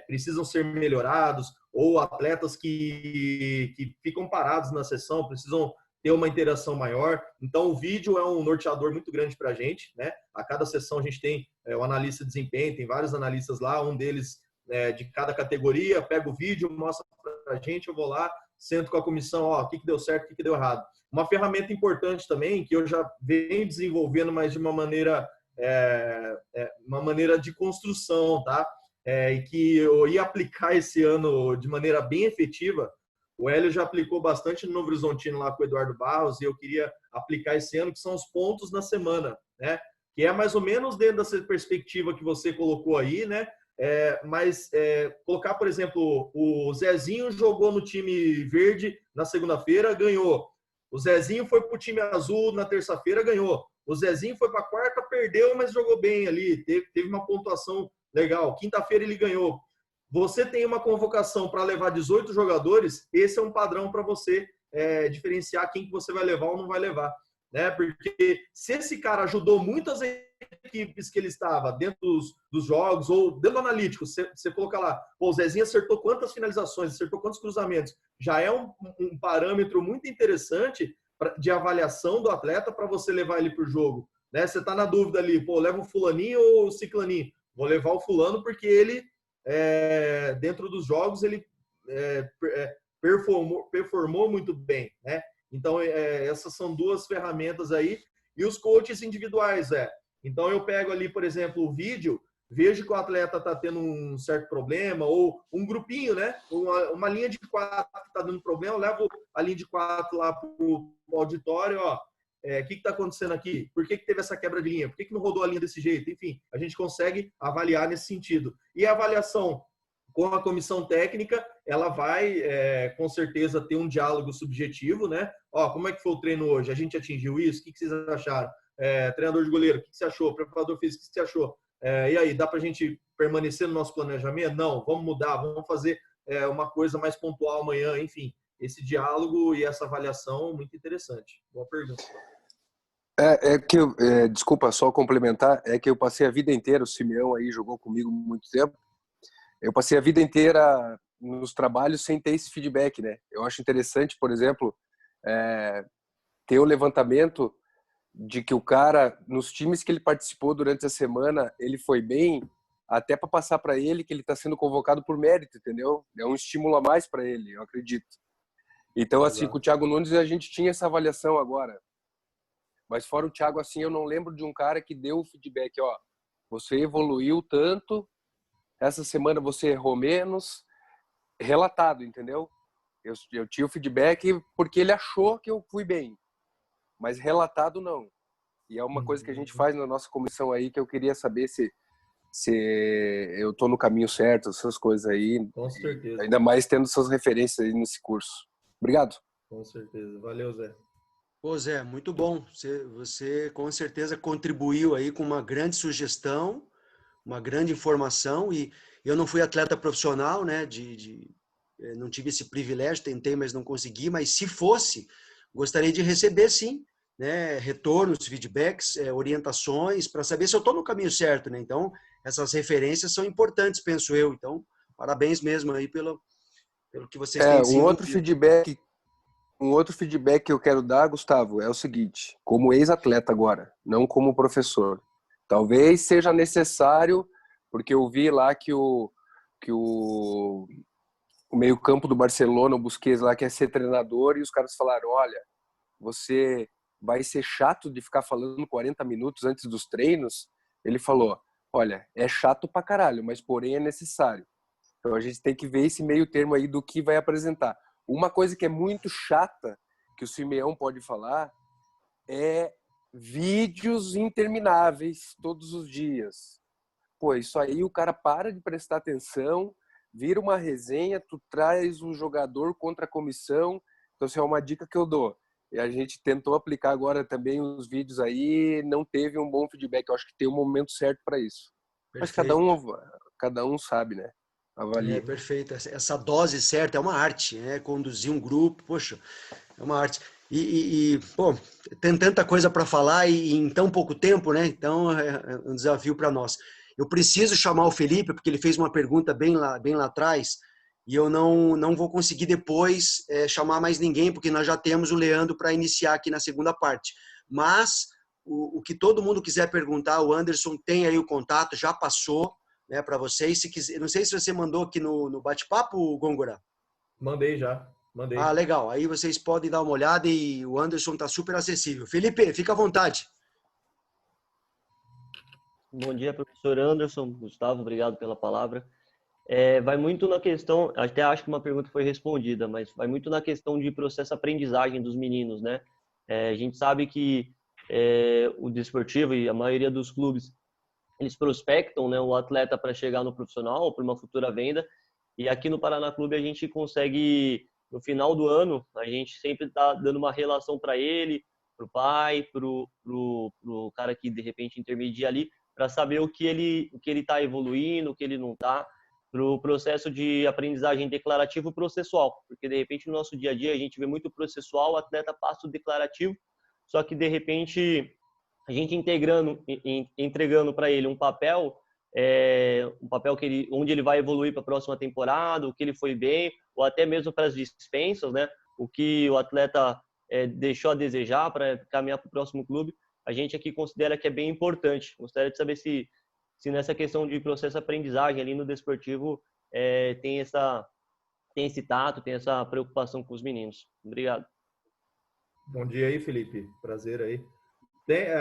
precisam ser melhorados ou atletas que ficam parados na sessão, precisam ter uma interação maior. Então, o vídeo é um norteador muito grande para a gente, né? A cada sessão a gente tem o analista de desempenho, tem vários analistas lá, um deles de cada categoria, pega o vídeo, mostra para a gente, eu vou lá, sento com a comissão, ó, o que deu certo, o que deu errado. Uma ferramenta importante também, que eu já venho desenvolvendo, mas de uma maneira de construção, tá? E que eu ia aplicar esse ano de maneira bem efetiva. O Hélio já aplicou bastante no Novo Horizontino lá com o Eduardo Barros, e eu queria aplicar esse ano, que são os pontos na semana, né? Que é mais ou menos dentro dessa perspectiva que você colocou aí, né? Mas colocar, por exemplo, o Zezinho jogou no time verde na segunda-feira, ganhou. O Zezinho foi para o time azul na terça-feira, ganhou. O Zezinho foi para a quarta, perdeu, mas jogou bem ali, teve uma pontuação legal. Quinta-feira ele ganhou. Você tem uma convocação para levar 18 jogadores, esse é um padrão para você diferenciar quem que você vai levar ou não vai levar, né? Porque se esse cara ajudou muitas equipes que ele estava dentro dos jogos ou dentro do analítico, você coloca lá, pô, o Zezinho acertou quantas finalizações, acertou quantos cruzamentos, já é um parâmetro muito interessante de avaliação do atleta para você levar ele para o jogo, né? Você está na dúvida ali, pô, leva o fulaninho ou o ciclaninho? Vou levar o fulano porque ele, dentro dos jogos, ele performou muito bem, né? Então, essas são duas ferramentas aí. E os coaches individuais, Então, eu pego ali, por exemplo, o vídeo, vejo que o atleta está tendo um certo problema, ou um grupinho, né? Uma linha de 4 que está dando problema, eu levo a linha de 4 lá para o auditório, ó. O que está acontecendo aqui? Por que teve essa quebra de linha? Por que não rodou a linha desse jeito? Enfim, a gente consegue avaliar nesse sentido. E a avaliação com a comissão técnica, ela vai, com certeza, ter um diálogo subjetivo, né? Ó, como é que foi o treino hoje? A gente atingiu isso? O que vocês acharam? Treinador de goleiro, o que você achou? Preparador físico, o que você achou? E aí, dá para a gente permanecer no nosso planejamento? Não, vamos mudar, vamos fazer uma coisa mais pontual amanhã, enfim. Esse diálogo e essa avaliação, muito interessante. Boa pergunta. Desculpa, só complementar, é que eu passei a vida inteira, o Simeão aí jogou comigo muito tempo, eu passei a vida inteira nos trabalhos sem ter esse feedback, né? Eu acho interessante, por exemplo, ter o levantamento de que o cara, nos times que ele participou durante a semana, ele foi bem, até para passar para ele que ele está sendo convocado por mérito, entendeu? É um estímulo a mais para ele, eu acredito. Então, assim, com o Thiago Nunes a gente tinha essa avaliação agora. Mas fora o Thiago, assim, eu não lembro de um cara que deu o feedback, ó, você evoluiu tanto, essa semana você errou menos, relatado, entendeu? Eu tinha o feedback porque ele achou que eu fui bem, mas relatado não. E é uma coisa que a gente faz na nossa comissão aí, que eu queria saber se eu tô no caminho certo, essas coisas aí. Com certeza. Ainda mais tendo suas referências aí nesse curso. Obrigado. Com certeza. Valeu, Zé. Pô, Zé, muito bom. Você com certeza contribuiu aí com uma grande sugestão, uma grande informação, e eu não fui atleta profissional, né? Não tive esse privilégio, tentei, mas não consegui. Mas se fosse, gostaria de receber, sim, né? Retornos, feedbacks, orientações, para saber se eu estou no caminho certo, né? Então, essas referências são importantes, penso eu. Então, parabéns mesmo aí pelo que vocês têm desenvolvido. Um outro feedback que eu quero dar, Gustavo, é o seguinte: como ex-atleta agora, não como professor, talvez seja necessário, porque eu vi lá que o meio-campo do Barcelona, o Busquets lá, quer ser treinador, e os caras falaram: olha, você vai ser chato de ficar falando 40 minutos antes dos treinos. Ele falou: olha, é chato pra caralho, mas porém é necessário. Então a gente tem que ver esse meio termo aí do que vai apresentar. Uma coisa que é muito chata, que o Simeão pode falar, é vídeos intermináveis todos os dias. Pô, isso aí o cara para de prestar atenção, vira uma resenha, tu traz um jogador contra a comissão. Então, isso é uma dica que eu dou. E a gente tentou aplicar agora também os vídeos aí, não teve um bom feedback. Eu acho que tem um momento certo para isso. Perfeito. Mas cada um sabe, né? Avalia. Perfeito. Essa dose certa é uma arte, né? Conduzir um grupo, poxa, é uma arte. Pô, tem tanta coisa para falar e em tão pouco tempo, né? Então é um desafio para nós. Eu preciso chamar o Felipe, porque ele fez uma pergunta bem lá atrás, e eu não vou conseguir depois chamar mais ninguém, porque nós já temos o Leandro para iniciar aqui na segunda parte. Mas o que todo mundo quiser perguntar, o Anderson tem aí o contato, já passou, né, para vocês. Se quiser, não sei se você mandou aqui no bate-papo, Gongora. Mandei já. Mandei. Ah, legal. Aí vocês podem dar uma olhada e o Anderson está super acessível. Felipe, fica à vontade. Bom dia, professor Anderson. Gustavo, obrigado pela palavra. Vai muito na questão, até acho que uma pergunta foi respondida, mas vai muito na questão de processo de aprendizagem dos meninos, né? A gente sabe que o desportivo e a maioria dos clubes, eles prospectam, né, o atleta para chegar no profissional ou para uma futura venda, e aqui no Paraná Clube a gente consegue, no final do ano, a gente sempre está dando uma relação para ele, para o pai, para o cara que de repente intermedia ali, para saber o que ele está evoluindo, o que ele não está, para o processo de aprendizagem declarativo processual, porque de repente no nosso dia a dia a gente vê muito processual, o atleta passa o declarativo, só que de repente a gente entregando para ele um papel onde ele vai evoluir para a próxima temporada, o que ele foi bem, ou até mesmo para as dispensas, né? O que o atleta deixou a desejar para caminhar para o próximo clube, a gente aqui considera que é bem importante. Gostaria de saber se nessa questão de processo de aprendizagem ali no desportivo tem esse tato, tem essa preocupação com os meninos. Obrigado. Bom dia aí, Felipe. Prazer aí.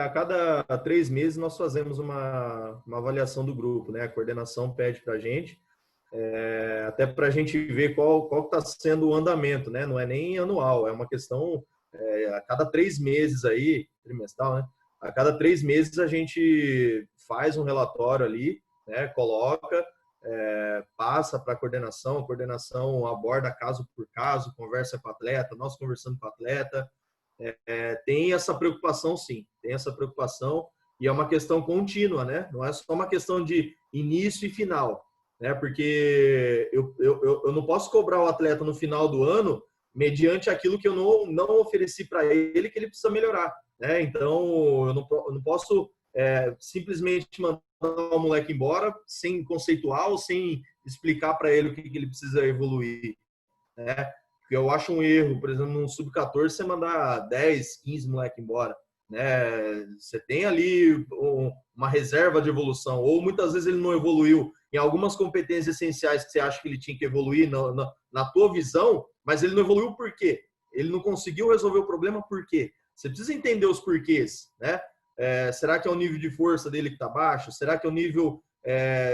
A cada 3 meses nós fazemos uma avaliação do grupo, né? A coordenação pede para a gente, até para a gente ver qual está sendo o andamento, né? Não é nem anual, é uma questão a cada 3 meses aí, trimestral, né? A cada 3 meses a gente faz um relatório ali, né? Coloca, passa para a coordenação aborda caso por caso, conversa com o atleta, nós conversando com o atleta. Tem essa preocupação, sim, tem essa preocupação, e é uma questão contínua, né? Não é só uma questão de início e final, né? Porque eu não posso cobrar o atleta no final do ano mediante aquilo que eu não ofereci para ele que ele precisa melhorar, né? Então, eu não posso simplesmente mandar o moleque embora sem conceitual, sem explicar para ele o que ele precisa evoluir, né? Eu acho um erro, por exemplo, no sub-14, você mandar 10, 15 moleque embora, né? Você tem ali uma reserva de evolução, ou muitas vezes ele não evoluiu em algumas competências essenciais que você acha que ele tinha que evoluir na tua visão, mas ele não evoluiu por quê? Ele não conseguiu resolver o problema por quê? Você precisa entender os porquês, né? Será que é o nível de força dele que está baixo? Será que é o nível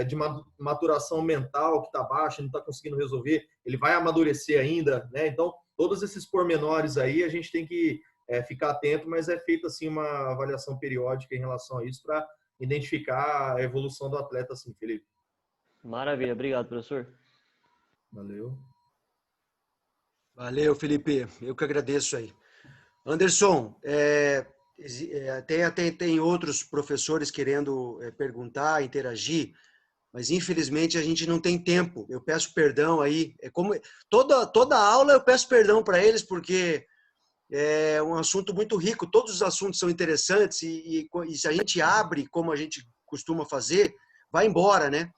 de maturação mental que está baixo, não está conseguindo resolver, ele vai amadurecer ainda, né? Então, todos esses pormenores aí a gente tem que ficar atento, mas é feita assim uma avaliação periódica em relação a isso para identificar a evolução do atleta, assim, Felipe. Maravilha, obrigado, professor. Valeu. Valeu, Felipe. Eu que agradeço aí. Anderson, tem outros professores querendo perguntar, interagir, mas infelizmente a gente não tem tempo. Eu peço perdão aí. Toda aula eu peço perdão para eles, porque é um assunto muito rico. Todos os assuntos são interessantes e se a gente abre como a gente costuma fazer, vai embora, né?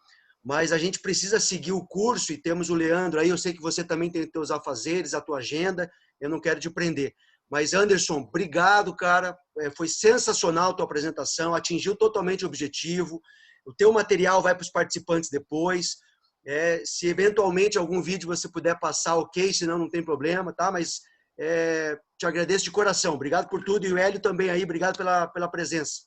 Mas a gente precisa seguir o curso e temos o Leandro aí. Eu sei que você também tem teus afazeres, a tua agenda. Eu não quero te prender. Mas, Anderson, obrigado, cara. Foi sensacional a tua apresentação, atingiu totalmente o objetivo. O teu material vai para os participantes depois. Se eventualmente algum vídeo você puder passar, ok, senão não tem problema, tá? Mas te agradeço de coração. Obrigado por tudo. E o Hélio também aí, obrigado pela presença.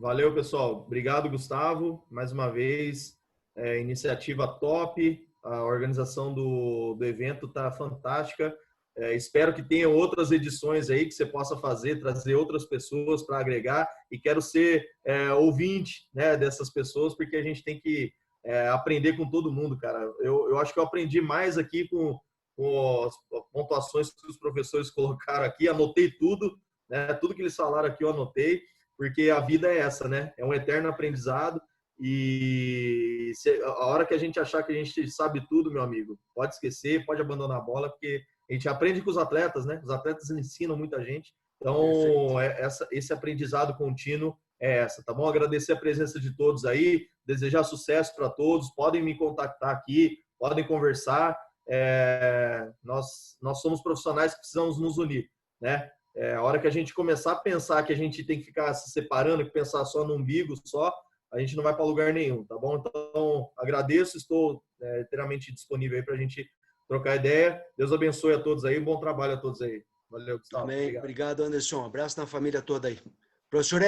Valeu, pessoal. Obrigado, Gustavo. Mais uma vez, iniciativa top. A organização do evento está fantástica. Espero que tenha outras edições aí que você possa fazer, trazer outras pessoas para agregar, e quero ser ouvinte, né, dessas pessoas, porque a gente tem que aprender com todo mundo, cara. Eu acho que eu aprendi mais aqui com as pontuações que os professores colocaram aqui, anotei tudo, né, tudo que eles falaram aqui eu anotei, porque a vida é essa, né? É um eterno aprendizado, e a hora que a gente achar que a gente sabe tudo, meu amigo, pode esquecer, pode abandonar a bola, porque a gente aprende com os atletas, né? Os atletas ensinam muita gente. Então, esse aprendizado contínuo é essa, tá bom? Agradecer a presença de todos aí, desejar sucesso para todos. Podem me contactar aqui, podem conversar. Nós somos profissionais que precisamos nos unir, né? A hora que a gente começar a pensar que a gente tem que ficar se separando, que pensar só no umbigo só, a gente não vai para lugar nenhum, tá bom? Então, agradeço, estou inteiramente disponível aí para a gente trocar ideia. Deus abençoe a todos aí. Bom trabalho a todos aí. Valeu, Gustavo. Amém. Obrigado, Anderson. Um abraço na família toda aí. Professor